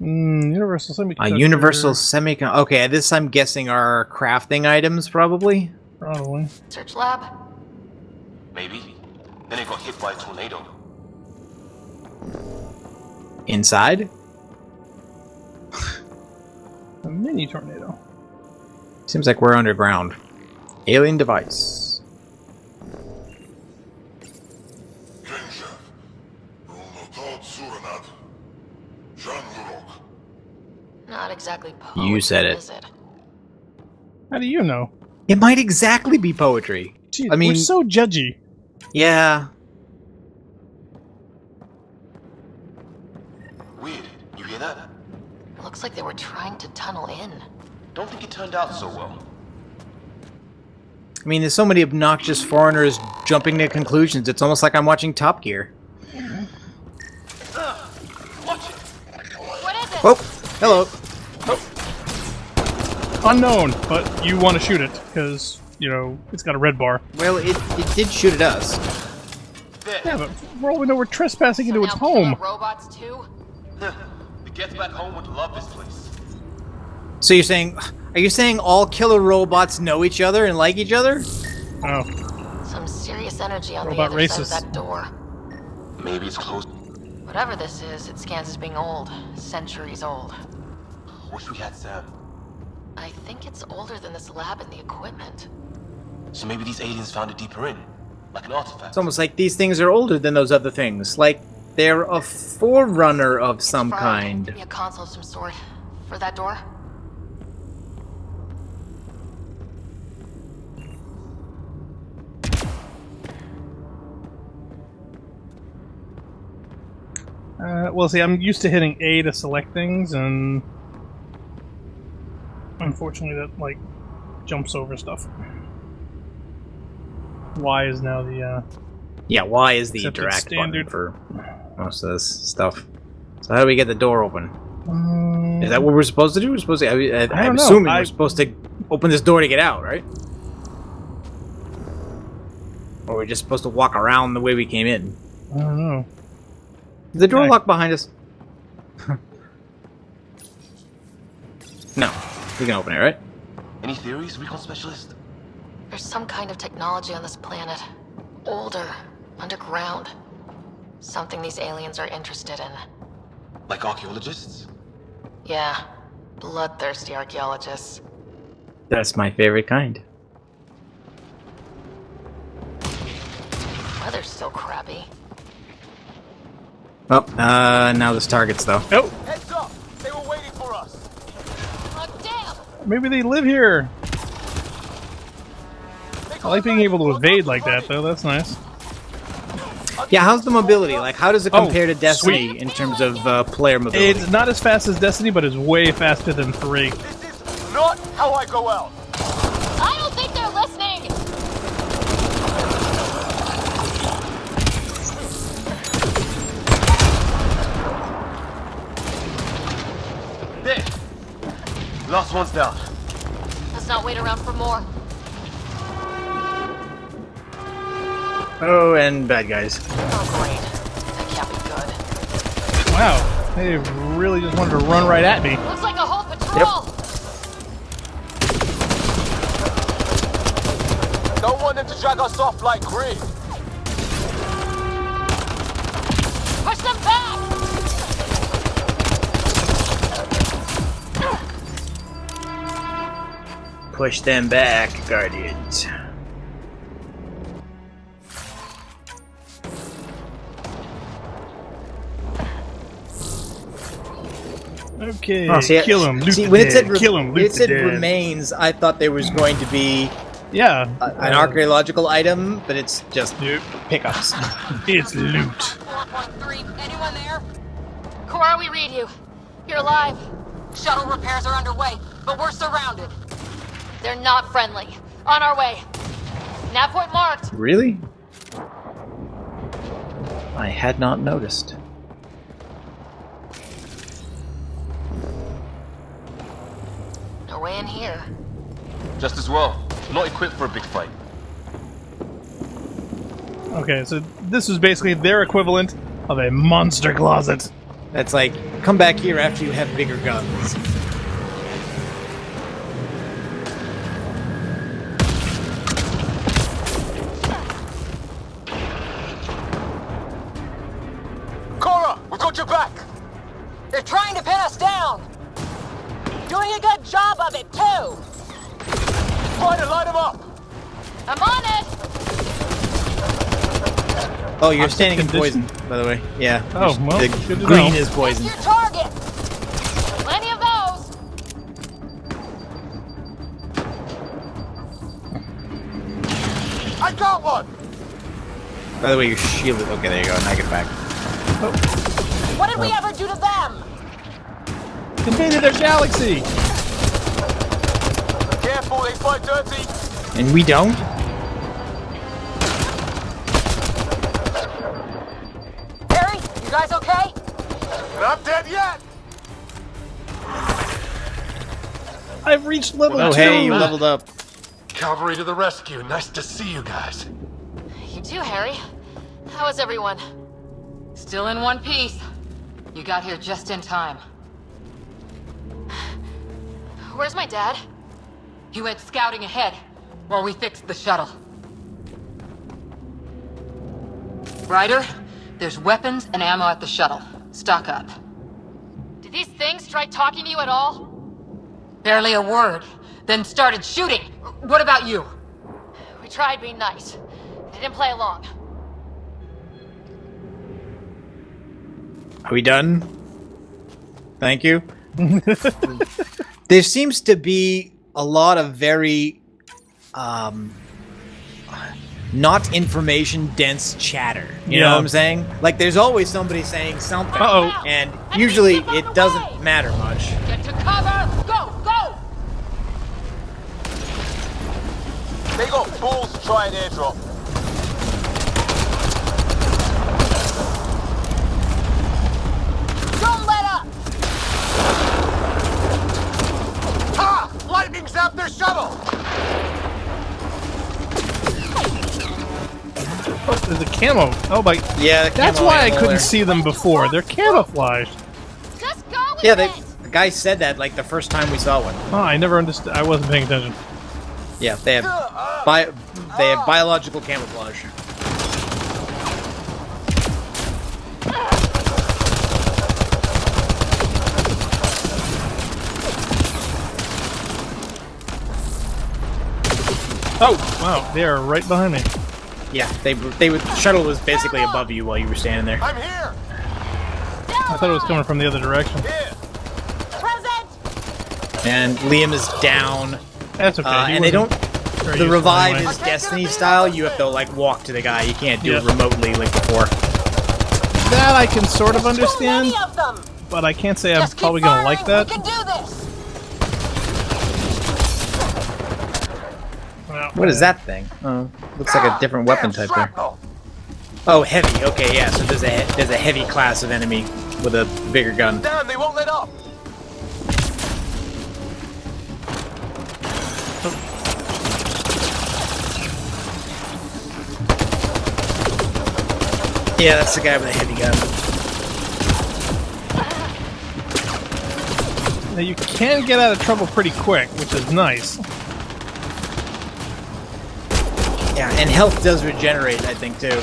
Universal semiconductor. A universal semicon. Okay, this I'm guessing are crafting items, probably. Probably. research lab? Maybe. Then it got hit by a tornado. Inside? A mini tornado. Seems like we're underground. Alien device. Not exactly poetry, You said it. is it? How do you know? It might exactly be poetry. Jeez, I mean, we're so judgy. yeah. Weird. You hear that? Looks like they were trying to tunnel in. Don't think it turned out so well. I mean, there's so many obnoxious foreigners jumping to conclusions. It's almost like I'm watching Top Gear. Watch it. What is it? Oh, hello. Unknown, but you want to shoot it because you know it's got a red bar. Well, it did shoot at us. There. Yeah, but for all we know, we're trespassing into its now home. killer robots too? The Gets back home would love this place. So you're saying, are you saying all killer robots know each other and like each other? Oh, Some serious energy on the Robot other side of racist. that door. Maybe it's closed. Whatever this is, it scans as being old. Centuries old. Wish we had Sam. I think it's older than this lab and the equipment. So maybe these aliens found it deeper in, like an artifact. It's almost like these things are older than those other things. Like they're a forerunner of some Fry, kind. Give me a console of some sort. For that door? well, see, I'm used to hitting A to select things, and unfortunately, that like jumps over stuff. Y is now the Yeah, Y is the Accepted interact standard. button for most of this stuff. So how do we get the door open? Is that what we're supposed to do? We're supposed to. I'm don't know. assuming we're supposed to open this door to get out, right? Or we're just supposed to walk around the way we came in. I don't know. Is the door Okay. locked behind us? No, we can open it, right? Any theories, recon specialist? There's some kind of technology on this planet. Older. Underground. Something these aliens are interested in. Like archaeologists? Yeah. Bloodthirsty archaeologists. That's my favorite kind. Weather's still crappy. Oh, now there's targets though. Oh, Heads up! They were waiting for us! Oh, damn! maybe they live here. I like being able to evade like that, though. That's nice. Yeah, how's the mobility? Like, how does it Oh, compare to Destiny sweet. in terms of player mobility? It's not as fast as Destiny, but it's way faster than 3. This is not how I go out! I don't think they're listening! There! Last one's down. Let's not wait around for more. Oh, and bad guys. Oh, great. That can't be good. Wow, they really just wanted to run right at me. Looks like a whole patrol! Don't want them to drag us off like Grid. Push them back! Push them back, Guardians. Okay, Oh, see, kill him, loot see, the when dead. it said Kill him, when loot it the said dead. remains, I thought there was going to be Yeah, an archaeological item, but it's just Nope. pickups. It's loot. 4.3, anyone there? Cora, we read you. You're alive. Shuttle repairs are underway, but we're surrounded. They're not friendly. On our way. Nav point marked. Really? I had not noticed. No way in here. Just as well. Not equipped for a big fight. Okay, so this was basically their equivalent of a monster closet. That's like, come back here after you have bigger guns. Cora! We've got your back! They're trying to pin us down! Doing a good job of it, too! Ryder, light him up! I'm on it! Oh, you're I'm standing in conditioned. poison, by the way. Yeah. Oh, well, the good to green know. is poison. Your target! Plenty of those! I got one! By the way, you're shielded. Okay, there you go. Now get back. What did we ever do to them? Invaded their galaxy! Careful, they fight dirty! And we don't? Harry, you guys okay? Not dead yet! I've reached level Oh, 2! hey, you leveled up. Cavalry to the rescue. Nice to see you guys. You too, Harry. How is everyone? Still in one piece. You got here just in time. Where's my dad? He went scouting ahead while we fixed the shuttle. Ryder, there's weapons and ammo at the shuttle. Stock up. Did these things try talking to you at all? Barely a word. Then started shooting. What about you? We tried being nice. They didn't play along. Are we done? Thank you. There seems to be a lot of very, not information dense chatter. You know what I'm saying? Like, there's always somebody saying something. Uh-oh. And usually it doesn't matter much. Get to cover! Go! Go! They got balls to try an airdrop. Don't let up! Ha! Lightning zapped their shuttle! Oh, there's a camo. Oh, my. Yeah, the That's camo why I ammo couldn't there. see them before. They're camouflaged. Just go with Yeah, it! the guy said that like the first time we saw one. Oh, I never understood. I wasn't paying attention. Yeah, they have biological camouflage. Oh, wow. They are right behind me. Yeah, they would. Shuttle was basically above you while you were standing there. I'm here! I thought it was coming from the other direction. Here! Present! And Liam is down. That's okay. He And they don't. wasn't very The useful revive anyway. is Destiny style. You have to like walk to the guy. You can't do it Yeah. remotely like before. That I can sort of Too understand, many of them! but I can't say I'm Just keep probably going to like firing. that. We can do this! Well, What is that thing? Oh, looks like a different weapon type there. Shrapnel. Oh, heavy. Okay, yeah. So there's a heavy class of enemy with a bigger gun. Damn, they won't let up! Yeah, that's the guy with a heavy gun. Now you can get out of trouble pretty quick, which is nice. Yeah, and health does regenerate, I think, too.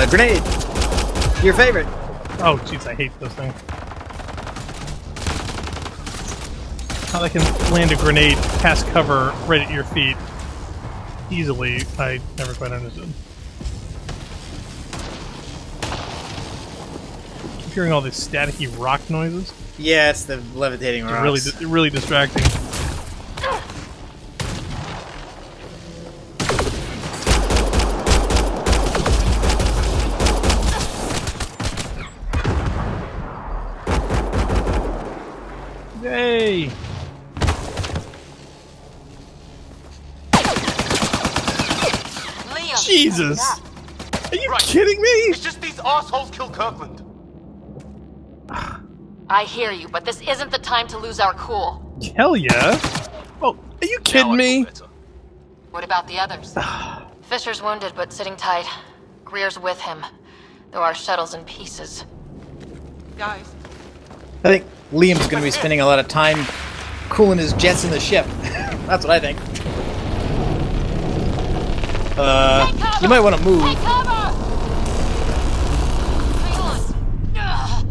Grenade! Your favorite. Oh, jeez, I hate those things. How they can land a grenade, pass cover right at your feet easily, I never quite understood. Keep hearing all these staticky rock noises. Yeah, it's the levitating They're rocks. really distracting. Yay! Jesus! Are you kidding me? It's just these assholes killed Kirkland. I hear you, but this isn't the time to lose our cool. Hell yeah! Oh, are you kidding me? What about the others? Fisher's wounded, but sitting tight. Greer's with him, though our shuttle's in pieces. Guys, I think Liam's going to be spending a lot of time cooling his jets in the ship. That's what I think. You might want to move. Take cover! Hang on.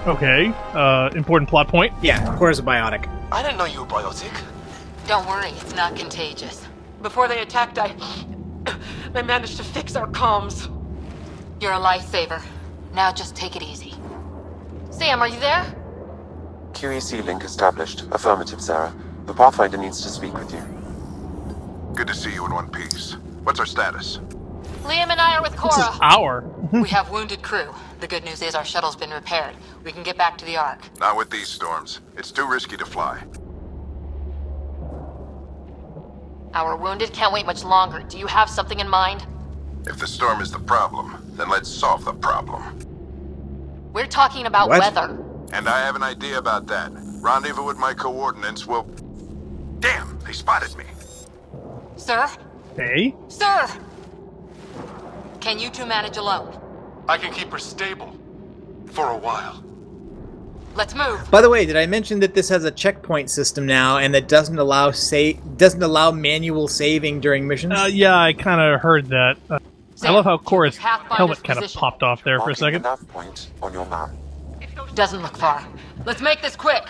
Okay, important plot point. Yeah, Cora's a biotic. I didn't know you were biotic. Don't worry, it's not contagious. before they attacked, I managed to fix our comms. You're a lifesaver. Now just take it easy. Sam, are you there? QEC link established. Affirmative, Sarah. The Pathfinder needs to speak with you. Good to see you in one piece. What's our status? Liam and I are with This Cora. is our. We have wounded crew. The good news is our shuttle's been repaired. We can get back to the Ark. Not with these storms. It's too risky to fly. Our wounded can't wait much longer. Do you have something in mind? If the storm is the problem, then let's solve the problem. We're talking about What? weather. And I have an idea about that. Rendezvous with my coordinates will... Damn, they spotted me. Sir? Hey? Sir! Can you two manage alone? I can keep her stable. For a while. Let's move. By the way, did I mention that this has a checkpoint system now, and that doesn't allow manual saving during missions? Yeah, I kind of heard that. I Sam, love how Cora's Pathfinder's helmet kind of position. popped off there for a Marking second. the nav point on your map. Doesn't look far. Let's make this quick.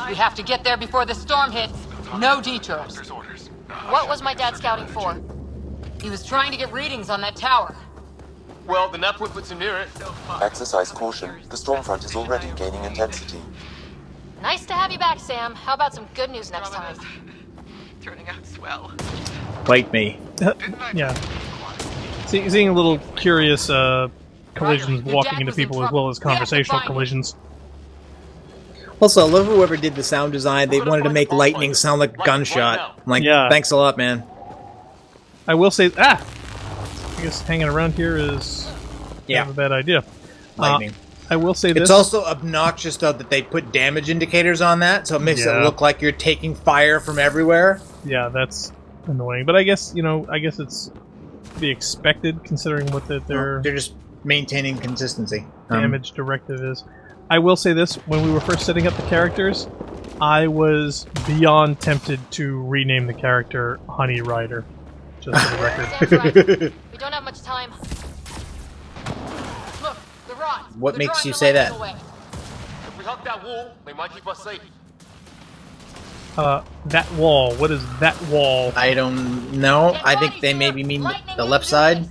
We have to get there before the storm hits. No detours. What was my dad scouting for? He was trying to get readings on that tower. Well, the nav point puts him near it. Exercise caution. The storm front is already gaining intensity. Nice to have you back, Sam. How about some good news next time? Turning out swell. Bite me. Yeah. Seeing a little curious collisions Ryder, your walking dad into was in people as trouble. well as We have to conversational find him. collisions. Also, I love whoever did the sound design. They wanted to make lightning sound like a gunshot. I'm like, Yeah. thanks a lot, man. I will say, I guess hanging around here is kind of a bad idea. Lightning. I will say this. It's also obnoxious, though, that they put damage indicators on that, so it makes it Yeah. look like you're taking fire from everywhere. Yeah, that's annoying. But I guess, I guess it's to be expected considering what their They're just maintaining consistency. damage directive is. I will say this, when we were first setting up the characters, I was beyond tempted to rename the character Honey Ryder. Just for the record. Sam's right. We don't have much time. Look, the rods. What They're makes drawing you the say lightning that? away. If we hug that wall, they might keep us safe. That wall. What is that wall? I don't know. Get I think ready, they sir. maybe mean Lightning the will left do side, this.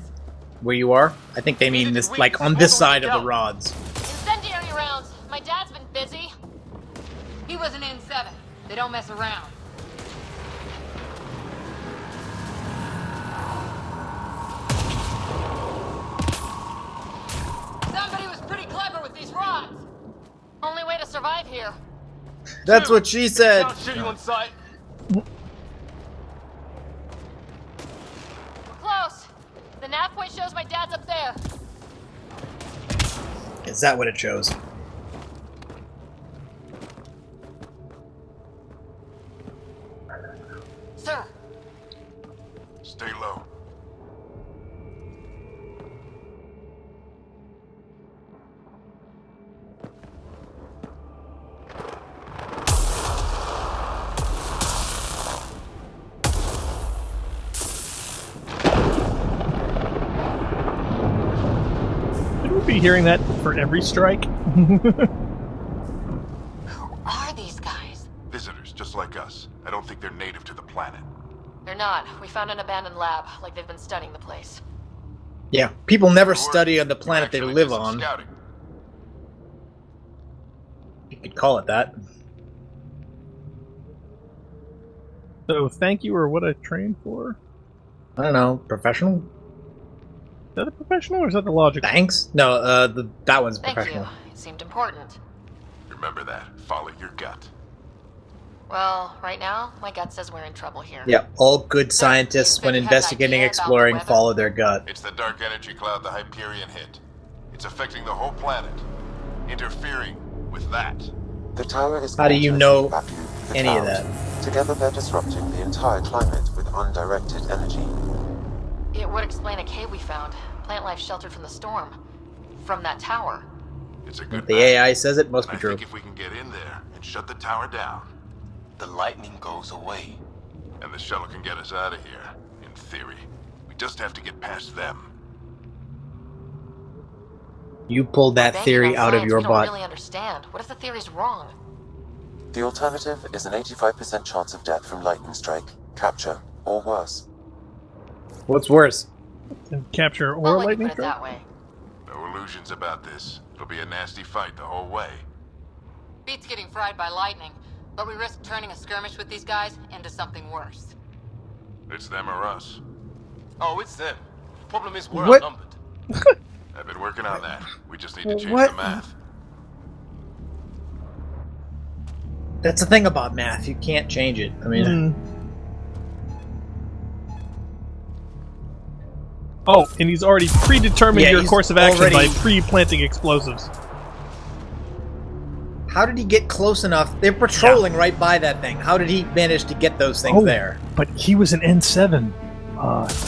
where you are. I think they mean this, like, on this side of the rods. Incendiary rounds. My dad's been busy. He was an N7. They don't mess around. Somebody was pretty clever with these rods. Only way to survive here. That's what she said. Can't shoot you on sight. We're close. The nav point shows my dad's up there. Is that what it shows? Sir, Stay low. Should we be hearing that for every strike? who are these guys? Visitors, just like us. I don't think they're native to the planet. They're not. We found an abandoned lab, like they've been studying the place. Yeah, people never Or study on the you planet they actually live did some on. scouting. You could call it that. So thank you, or what I trained for? I don't know, professional? Is that a professional or is that the logical? Thanks? No, that one's Thank professional. you. It seemed important. Remember that. Follow your gut. Well, right now, my gut says we're in trouble here. Yeah, all good scientists, when you have an investigating, idea about the exploring, weather? follow their gut. It's the dark energy cloud the Hyperion hit. It's affecting the whole planet, interfering with that. The tower is How do you called know a vacuum. The any of clouds. that? Together they're disrupting the entire climate with undirected energy. It would explain a cave we found. Plant life sheltered from the storm. From that tower. It's a good The bet. AI says it must I be true. think if we can get in there and shut the tower down, The lightning goes away. and the shuttle can get us out of here, in theory. We just have to get past them. You pulled that Banking theory on out of science your we don't butt. really understand. What if the theory's wrong? The alternative is an 85% chance of death from lightning strike, capture, or worse. What's worse? And capture Well, or let lightning me put it strike? that way. No illusions about this. It'll be a nasty fight the whole way. Beats getting fried by lightning, but we risk turning a skirmish with these guys into something worse. It's them or us. Oh, it's them. Problem is, we're What? outnumbered. I've been working on that. We just need to change What? the math. That's the thing about math. You can't change it. I mean, Oh, and he's already predetermined Yeah, your he's course of action by already- pre-planting explosives. how did he get close enough? They're patrolling right by that thing. How did he manage to get those things there? But he was an N7.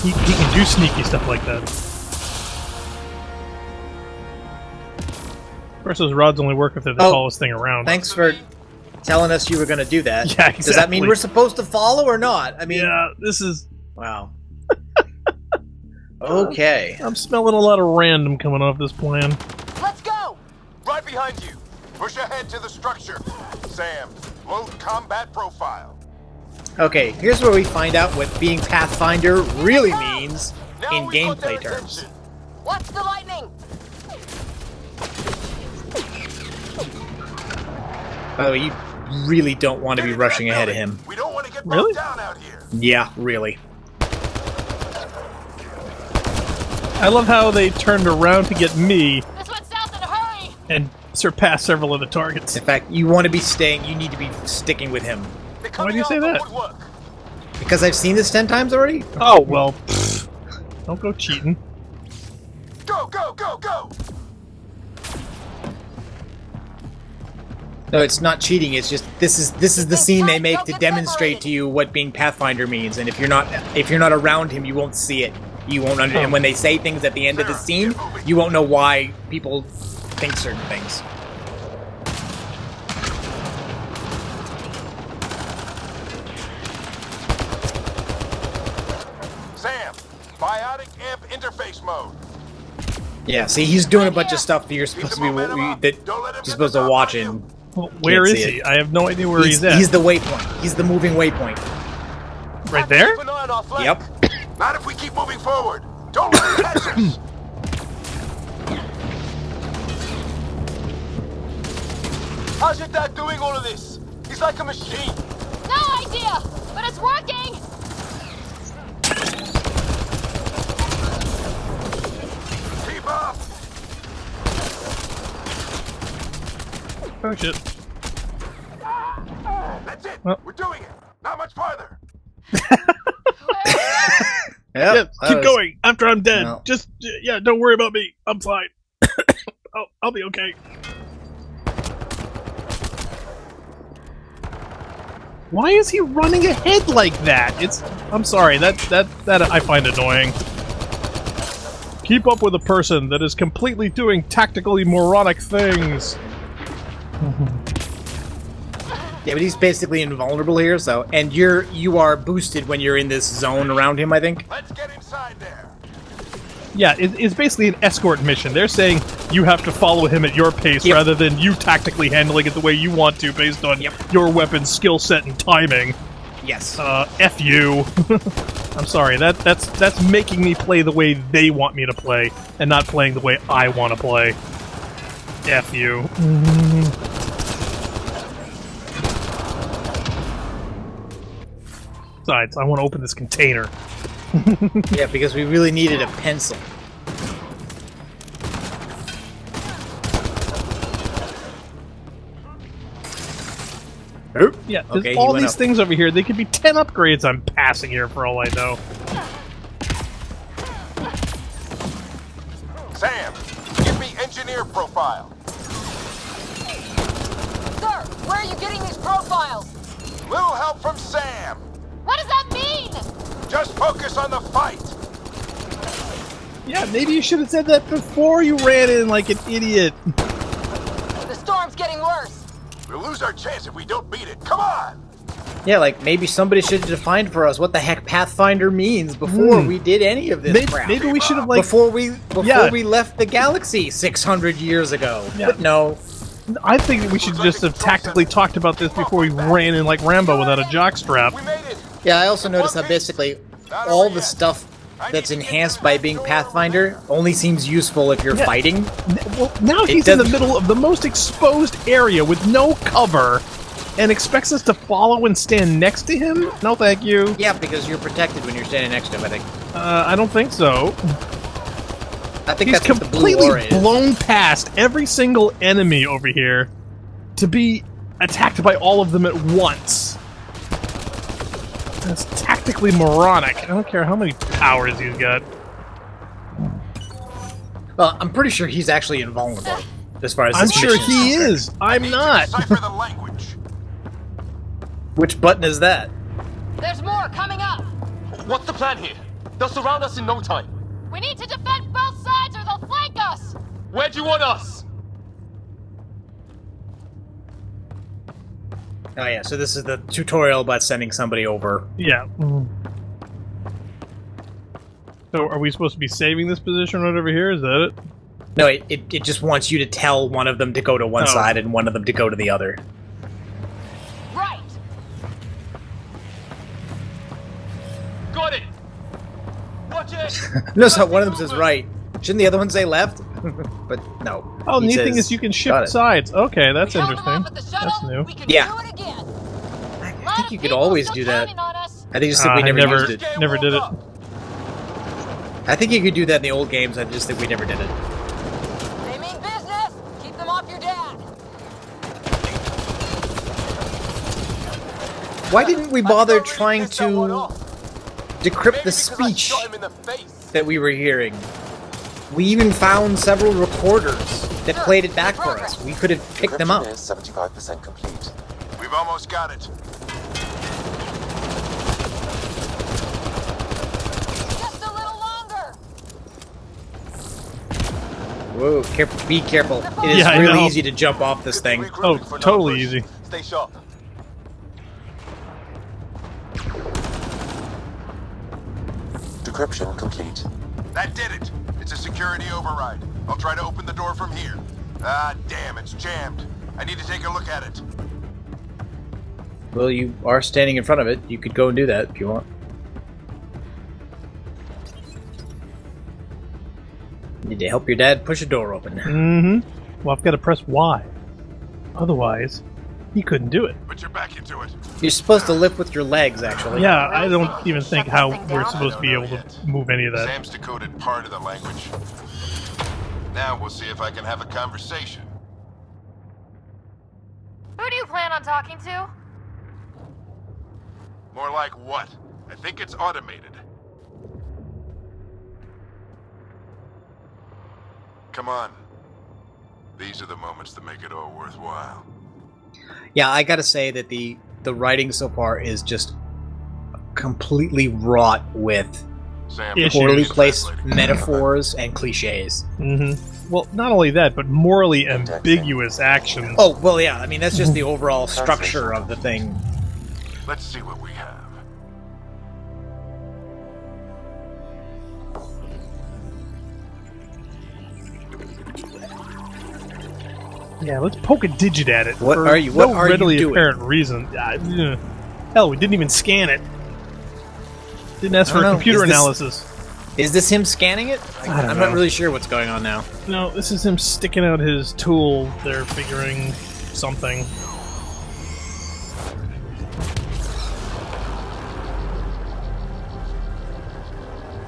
He can do sneaky stuff like that. Of course, those rods only work if they're the Oh, tallest thing around. Thanks for telling us you were going to do that. Yeah, Does that mean exactly. we're supposed to follow or not? I mean, Yeah, this is... wow. Okay. I'm smelling a lot of random coming off this plan. Let's go! Right behind you. Push ahead to the structure. Sam, load combat profile. Okay, here's where we find out what being Pathfinder really means Now in we've got their gameplay terms. attention. Watch the lightning! Oh, you really don't want to Get be into rushing that ahead of building. him. We don't want to get Really? bogged down out here. Yeah, really. I love how they turned around to get me This one's south in a hurry! and surpassed several of the targets. In fact, you want to be staying, you need to be sticking with him. They're Why do you coming say out that? the woodwork. Because I've seen this 10 times already? Oh, well, pfft. Don't go cheating. Go, go, go, go! No, it's not cheating, it's just this is the scene they make to demonstrate to you what being Pathfinder means, and if you're not around him, you won't see it. You won't understand. And when they say things at the end of the scene, you won't know why people think certain things. Sam, biotic amp interface mode. Yeah, see, he's doing a bunch of stuff that you're supposed to be that you're supposed to watch and Well, where Can't is see he? it. I have no idea where he's at. He's the waypoint. He's the moving waypoint. Right there? Keep an eye on our flank. Yep. Not if we keep moving forward. Don't let it catch us. How's your dad doing all of this? He's like a machine. No idea! But it's working! Keep up. Oh, shit. That's it. Well. We're doing it. Not much farther. Yeah, Yep. keep going. After I'm dead. Well. Just, yeah, don't worry about me. I'm fine. I'll be okay. Why is he running ahead like that? I'm sorry, that I find annoying. Keep up with a person that is completely doing tactically moronic things. Yeah, but he's basically invulnerable here. So, and you are boosted when you're in this zone around him. I think. Let's get inside there. Yeah, it's basically an escort mission. They're saying you have to follow him at your pace Yep. rather than you tactically handling it the way you want to based on your weapon's skill set and timing. Yes. F you. I'm sorry, that's making me play the way they want me to play, and not playing the way I want to play. F you. Besides, I want to open this container. Yeah, because we really needed a pencil. Oop. Yeah, there's Okay, he all went these up. things over here. They could be 10 upgrades I'm passing here for all I know. Sam, give me engineer profile. Sir, where are you getting these profiles? Little help from Sam. What does that mean? Just focus on the fight. Yeah, maybe you should have said that before you ran in like an idiot. The storm's getting worse. We'll lose our chance if we don't beat it. Come on. Yeah, like maybe somebody should have defined for us what the heck Pathfinder means before we did any of this crap. Maybe we should have like before we Yeah. left the galaxy 600 years ago. Yeah. But no. I think that we should just have tactically talked about this before we ran in like Rambo without a jockstrap. We made it. Yeah, I also noticed how basically all the stuff that's enhanced by being Pathfinder only seems useful if you're Yeah. fighting. Well, now he's in the doesn't- middle of the most exposed area with no cover and expects us to follow and stand next to him? No, thank you. Yeah, because you're protected when you're standing next to him, I think. I don't think so. I think He's that's what the blue completely aura is. blown past every single enemy over here to be attacked by all of them at once. That's tactically moronic. I don't care how many powers he's got. Well, I'm pretty sure he's actually invulnerable, as far as I'm this sure mission he concerned. is. I'm Need to not. decipher the language. Which button is that? There's more coming up. What's the plan here? They'll surround us in no time. We need to defend both sides or they'll flank us. Where do you want us? Oh yeah, so this is the tutorial about sending somebody over. Yeah. So are we supposed to be saving this position right over here? Is that it? No, it just wants you to tell one of them to go to one Oh. side and one of them to go to the other. Right. Got it. Watch it. Notice how one of them says right. Shouldn't the other one say left? But no. Oh, He neat thing says, is you can "Got shift it." sides. Okay, that's We held them interesting. off at the shuttle. That's new. We can Yeah. do it again. I think you could always do that. I think just that we I never never, used it. never did it. I think you could do that in the old games. I just think we never did it. They mean business. Keep them off your dad. Why didn't we bother Already trying pissed that one to off. decrypt Maybe the because I speech shot him in the face. that we were hearing? We even found several recorders that played it back for us. We could have picked them up. Encryption is 75% complete. We've almost got it. Just a little longer. Whoa, be careful. It is Yeah, I really know. easy to jump off this thing. Oh, For another totally push. easy. Stay sharp. Decryption complete. That did it. It's a security override. I'll try to open the door from here. Ah, damn, it's jammed. I need to take a look at it. Well, you are standing in front of it. You could go and do that if you want. Need to help your dad push a door open. Mm-hmm. Well, I've got to press Y. Otherwise, he couldn't do it. Put your back into it. You're supposed to lift with your legs, actually. Yeah, I don't even think how Shut this thing we're down. supposed to be able to move any of that. Sam's decoded part of the language. Now we'll see if I can have a conversation. Who do you plan on talking to? More like what? I think it's automated. Come on. These are the moments that make it all worthwhile. Yeah, I gotta say that the writing so far is just completely wrought with Sam, Issues. poorly is placed translating. metaphors and cliches. Mm-hmm. Well, not only that, but morally ambiguous actions. Oh, well, yeah, I mean, that's just the overall structure of the thing. Let's see what we have. Yeah, let's poke a digit at it. What for are you- no what are you readily doing? apparent reason. Hell, we didn't even scan it. Didn't ask I for a don't know. computer Is this- analysis. Is this him scanning it? I don't I'm know. not really sure what's going on now. No, this is him sticking out his tool. They're figuring something.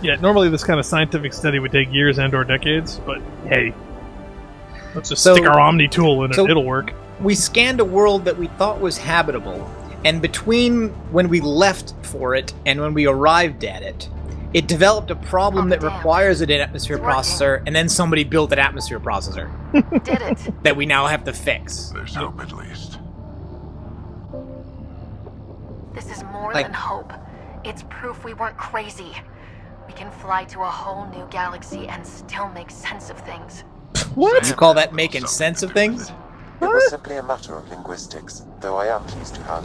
Yeah, normally this kind of scientific study would take years and/or decades, but hey, let's just So- stick our Omni tool in it. so- It'll work. we scanned a world that we thought was habitable, and between when we left for it and when we arrived at it, it developed a problem that requires an atmosphere processor, and then somebody built an atmosphere processor. Did it. That we now have to fix. There's hope, at least. This is more Like- than hope. It's proof we weren't crazy. We can fly to a whole new galaxy and still make sense of things. What? You call that making sense of things? It was simply a matter of linguistics, though I am pleased to have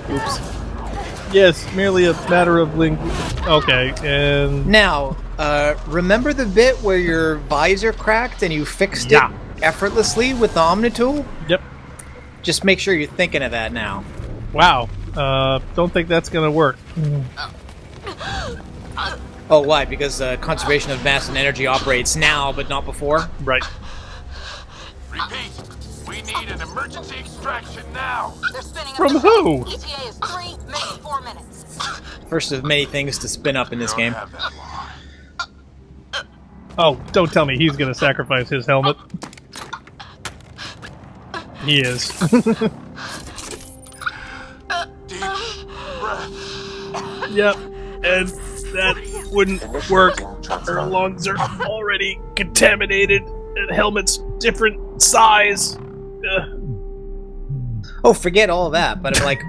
it. Oops. Yes, merely a matter of Okay, and Now, remember the bit where your visor cracked and you fixed it effortlessly with the Omnitool? yep. Just make sure you're thinking of that now. Wow. Don't think that's gonna work. Oh, why? Because conservation of mass and energy operates now, but not before? Right. Repeat, we need an emergency extraction now. They're spinning up From the who? ETA is 3, maybe 4 minutes. First of many things to spin up in this Don't game. have that long. Oh, don't tell me he's gonna sacrifice his helmet. He is. Deep breath. Yep. And that wouldn't work. Her lungs are already contaminated. And the helmet's different size. Oh, forget all that, but I'm like,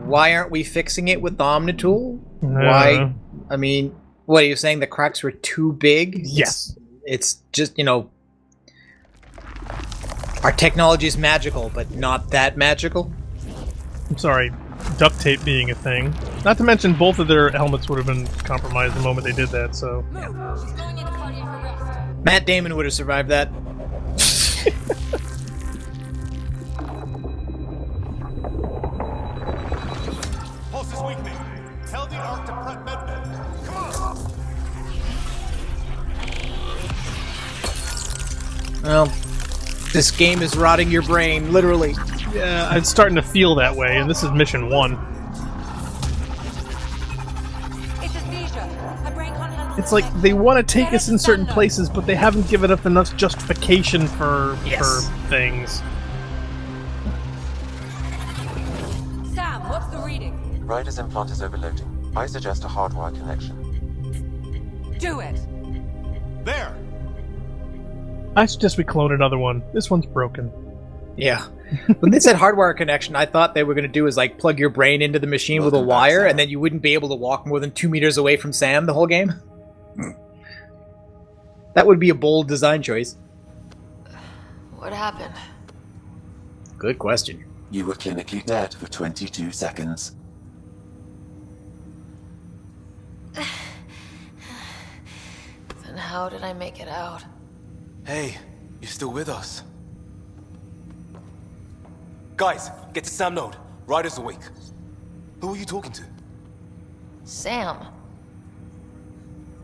why aren't we fixing it with the Omnitool? Why? I mean, what are you saying? The cracks were too big? Yes. It's just, our technology is magical, but not that magical. I'm sorry. Duct tape being a thing. Not to mention both of their helmets would have been compromised the moment they did that, so... She's going into cardiac arrest. Matt Damon would have survived that. Pulse is weakening. Tell the Ark to prep medbed. Come on! Well, this game is rotting your brain, literally. Yeah, I'm starting to feel that way, and this is mission 1. It's anesthesia. My brain can't handle It's like they want to take us in certain places, but they haven't given us enough justification for things. Sam, what's the reading? Ryder's implant is overloading. I suggest a hardwire connection. Do it. There! I suggest we clone another one. This one's broken. Yeah. When they said hardwire connection, I thought they were going to do is like plug your brain into the machine with a wire, and then you wouldn't be able to walk more than 2 meters away from Sam the whole game. That would be a bold design choice. What happened? Good question. You were clinically dead for 22 seconds. Then how did I make it out? Hey, you're still with us. Guys, get to Sam Node. Ryder's awake. Who are you talking to? Sam.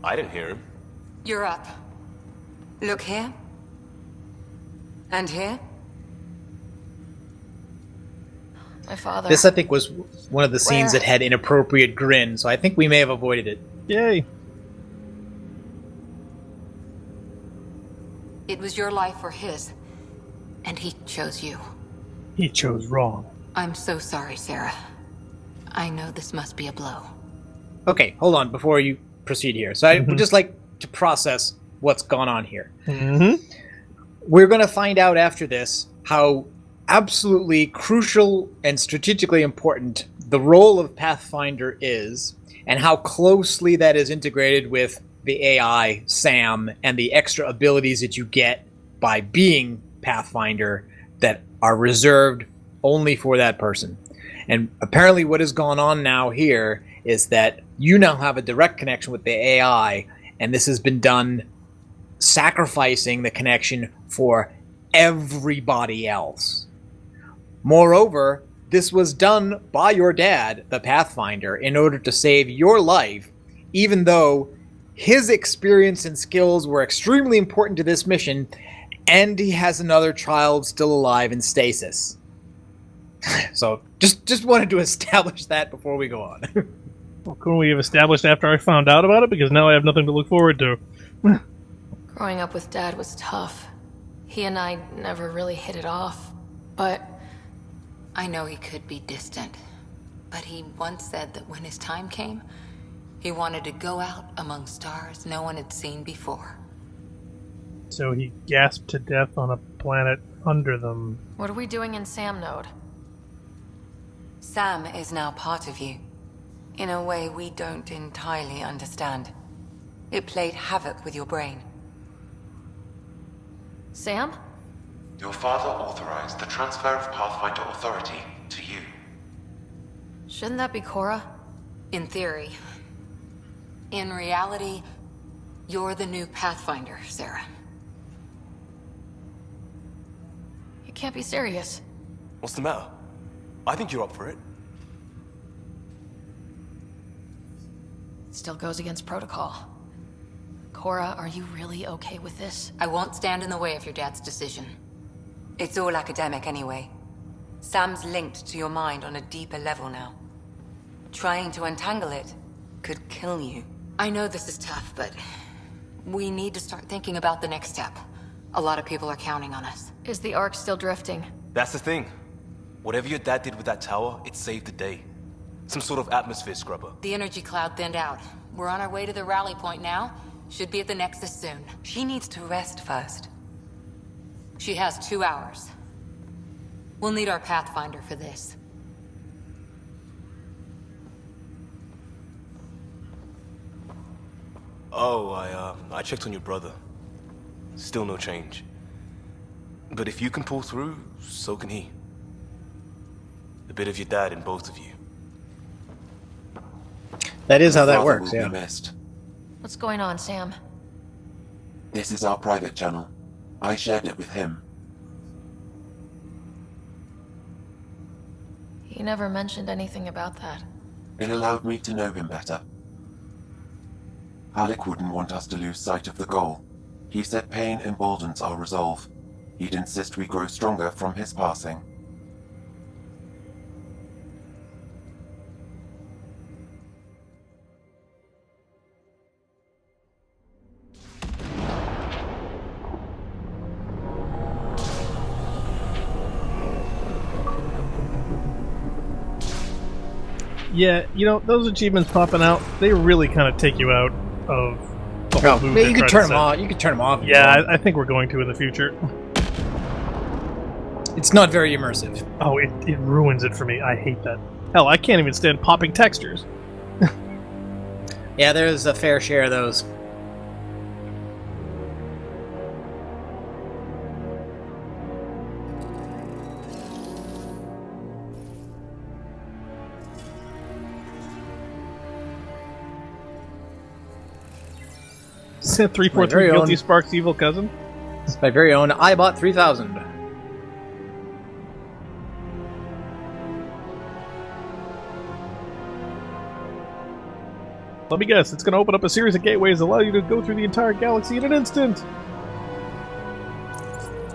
I didn't hear him. You're up. Look here. And here. My father. This, I think, was one of the scenes Where? that had inappropriate grin, so I think we may have avoided it. Yay. It was your life or his. And he chose you. He chose wrong. I'm so sorry, Sarah. I know this must be a blow. Okay, hold on before you proceed here. So I would just like to process what's gone on here. Mm-hmm. We're going to find out after this how absolutely crucial and strategically important the role of Pathfinder is, and how closely that is integrated with the AI, Sam, and the extra abilities that you get by being Pathfinder that are reserved only for that person. And apparently what has gone on now here is that you now have a direct connection with the AI, and this has been done sacrificing the connection for everybody else. Moreover, this was done by your dad, the Pathfinder, in order to save your life, even though his experience and skills were extremely important to this mission, and he has another child still alive in stasis. So, just wanted to establish that before we go on. Well, couldn't we have established after I found out about it? Because now I have nothing to look forward to. Growing up with Dad was tough. He and I never really hit it off, but... I know he could be distant, but he once said that when his time came, he wanted to go out among stars no one had seen before. So he gasped to death on a planet under them. What are we doing in Sam Node? Sam is now part of you, in a way we don't entirely understand. It played havoc with your brain. Sam? Your father authorized the transfer of Pathfinder authority to you. Shouldn't that be Cora? In theory. In reality, you're the new Pathfinder, Sarah. You can't be serious. What's the matter? I think you're up for it. Still goes against protocol. Cora, are you really okay with this? I won't stand in the way of your dad's decision. It's all academic anyway. Sam's linked to your mind on a deeper level now. Trying to untangle it could kill you. I know this is tough, but we need to start thinking about the next step. A lot of people are counting on us. Is the Ark still drifting? That's the thing. Whatever your dad did with that tower, it saved the day. Some sort of atmosphere scrubber. The energy cloud thinned out. We're on our way to the rally point now. Should be at the Nexus soon. She needs to rest first. She has 2 hours. We'll need our Pathfinder for this. Oh, I checked on your brother. Still no change. But if you can pull through, so can he. A bit of your dad in both of you. That is how Your that father works, will yeah. be missed. What's going on, Sam? This is our private channel. I shared it with him. He never mentioned anything about that. It allowed me to know him better. Alec wouldn't want us to lose sight of the goal. He said pain emboldens our resolve. He'd insist we grow stronger from his passing. Yeah, you know, those achievements popping out, they really kind of take you out of the whole mood. You can turn them off. You can turn them off. Yeah, I think we're going to in the future. It's not very immersive. Oh, it ruins it for me. I hate that. Hell, I can't even stand popping textures. Yeah, there's a fair share of those. Sent 343 Guilty own. Spark's evil cousin. It's my very own I bought 3000. Let me guess, it's going to open up a series of gateways that allow you to go through the entire galaxy in an instant.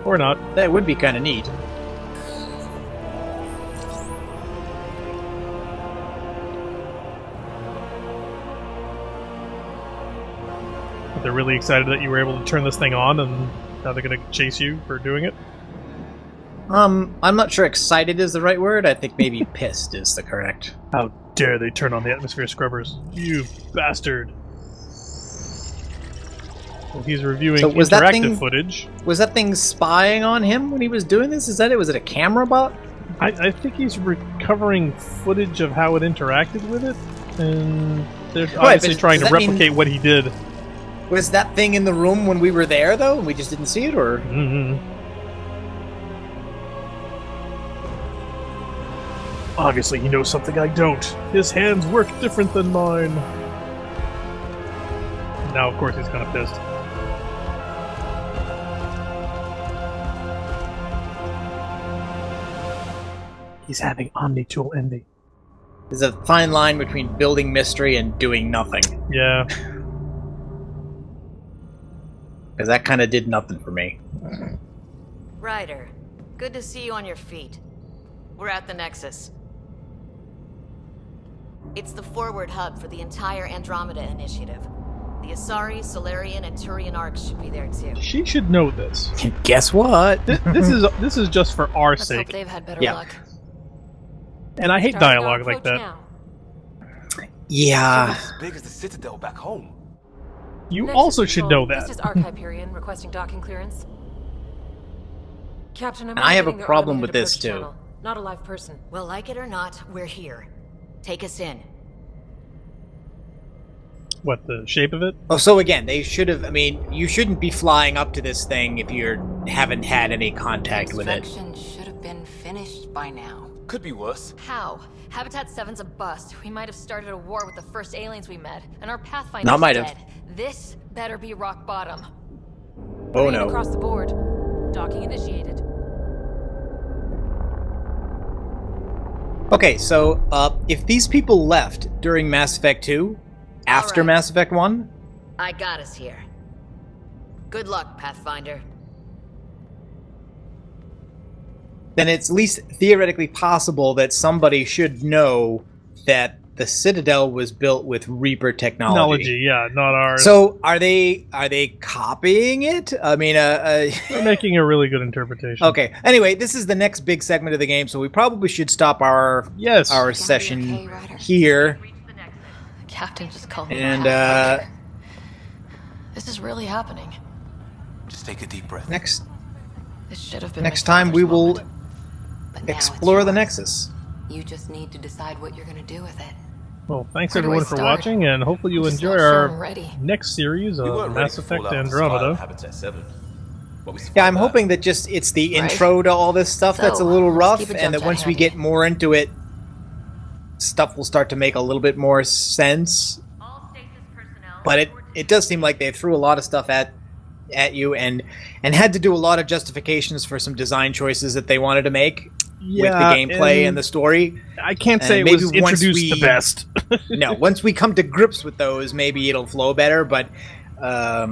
Or not. That would be kind of neat. But they're really excited that you were able to turn this thing on, and now they're going to chase you for doing it. I'm not sure excited is the right word. I think maybe pissed is the correct. How dare they turn on the atmosphere scrubbers? You bastard. Well, he's reviewing So was that interactive thing- footage. Was that thing spying on him when he was doing this? Is that it? Was it a camera bot? I think he's recovering footage of how it interacted with it, and they're obviously but trying to does that mean- replicate what he did. Was that thing in the room when we were there, though, and we just didn't see it, or? Mm-hmm. Obviously, he knows something I don't. His hands work different than mine. Now, of course, he's kind of pissed. He's having Omni-Tool envy. There's a fine line between building mystery and doing nothing. Yeah. Because that kind of did nothing for me. Ryder, good to see you on your feet. We're at the Nexus. It's the forward hub for the entire Andromeda initiative. The asari, salarian, and turian arcs should be there too. She should know this. Guess what? This is just for our Let's hope sake. they've had better Yeah. luck. And I hate Starting our dialogue like approach that. now. Yeah. As big as the Citadel back home. You Nexus also should Control, know that. This is Arch Hyperion requesting docking clearance. Captain, I'm And I have a navigating their problem with automated this, approach too. channel. Not a live person. Well, like it or not, we're here. Take us in. What, the shape of it? Oh, so again, they should have. I mean, you shouldn't be flying up to this thing if you haven't had any contact with it. Construction should have been finished by now. Could be worse. How? Habitat 7's a bust. We might have started a war with the first aliens we met, and our Pathfinder's Not might have. dead. This better be rock bottom. Oh Green no. across the board. Docking initiated. Okay, so if these people left during Mass Effect 2, after Alright. Mass Effect 1, I got us here. Good luck, Pathfinder. then it's at least theoretically possible that somebody should know that the Citadel was built with Reaper technology. Technology, yeah, not ours. So are they copying it? I mean, We're making a really good interpretation. okay. Anyway, this is the next big segment of the game, so we probably should stop our Yes. our Gonna be session okay, Ryder. here. The captain just called me And Pathfinder. This is really happening. Just take a deep breath. next This should have been next my time we father's will moment. But now it's explore the yours. Nexus. You just need to decide what you're gonna do with it. Well, thanks Where do I everyone for start? watching, and hopefully you I'm just enjoy not sure I'm our ready. next series We of weren't ready Mass for Effect Fallout to survive Andromeda. Habitat 7. But we Yeah, survived I'm that. hoping that just it's the Right. intro to all this stuff that's a So, little let's rough, keep a and jump that jet once we handy. get more into it, stuff will start to make a little bit more sense. But it does seem like they threw a lot of stuff at you and had to do a lot of justifications for some design choices that they wanted to make with the gameplay and the story. I can't And say it maybe was once introduced the we- best. No, once we come to grips with those, maybe it'll flow better. But a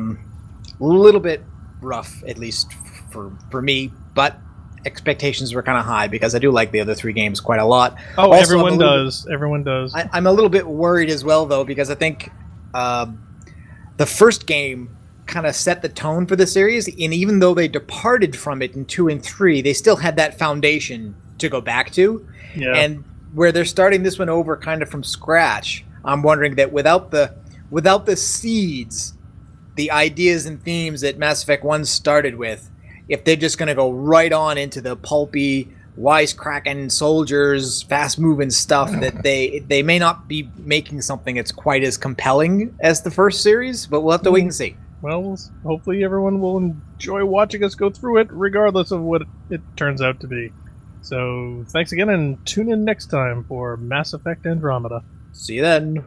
little bit rough, at least for me. But expectations were kind of high because I do like the other three games quite a lot. Oh, Also, I'm everyone a little does. Everyone does. I'm a little bit worried as well, though, because I think the first game kind of set the tone for the series, and even though they departed from it in 2 and 3, they still had that foundation to go back to. Yeah. And where they're starting this one over kind of from scratch, I'm wondering that without the seeds, the ideas and themes that Mass Effect 1 started with, if they're just going to go right on into the pulpy, wisecracking soldiers, fast-moving stuff, that they may not be making something that's quite as compelling as the first series, but we'll have to wait and see. Well, hopefully everyone will enjoy watching us go through it, regardless of what it turns out to be. So, thanks again, and tune in next time for Mass Effect Andromeda. See you then.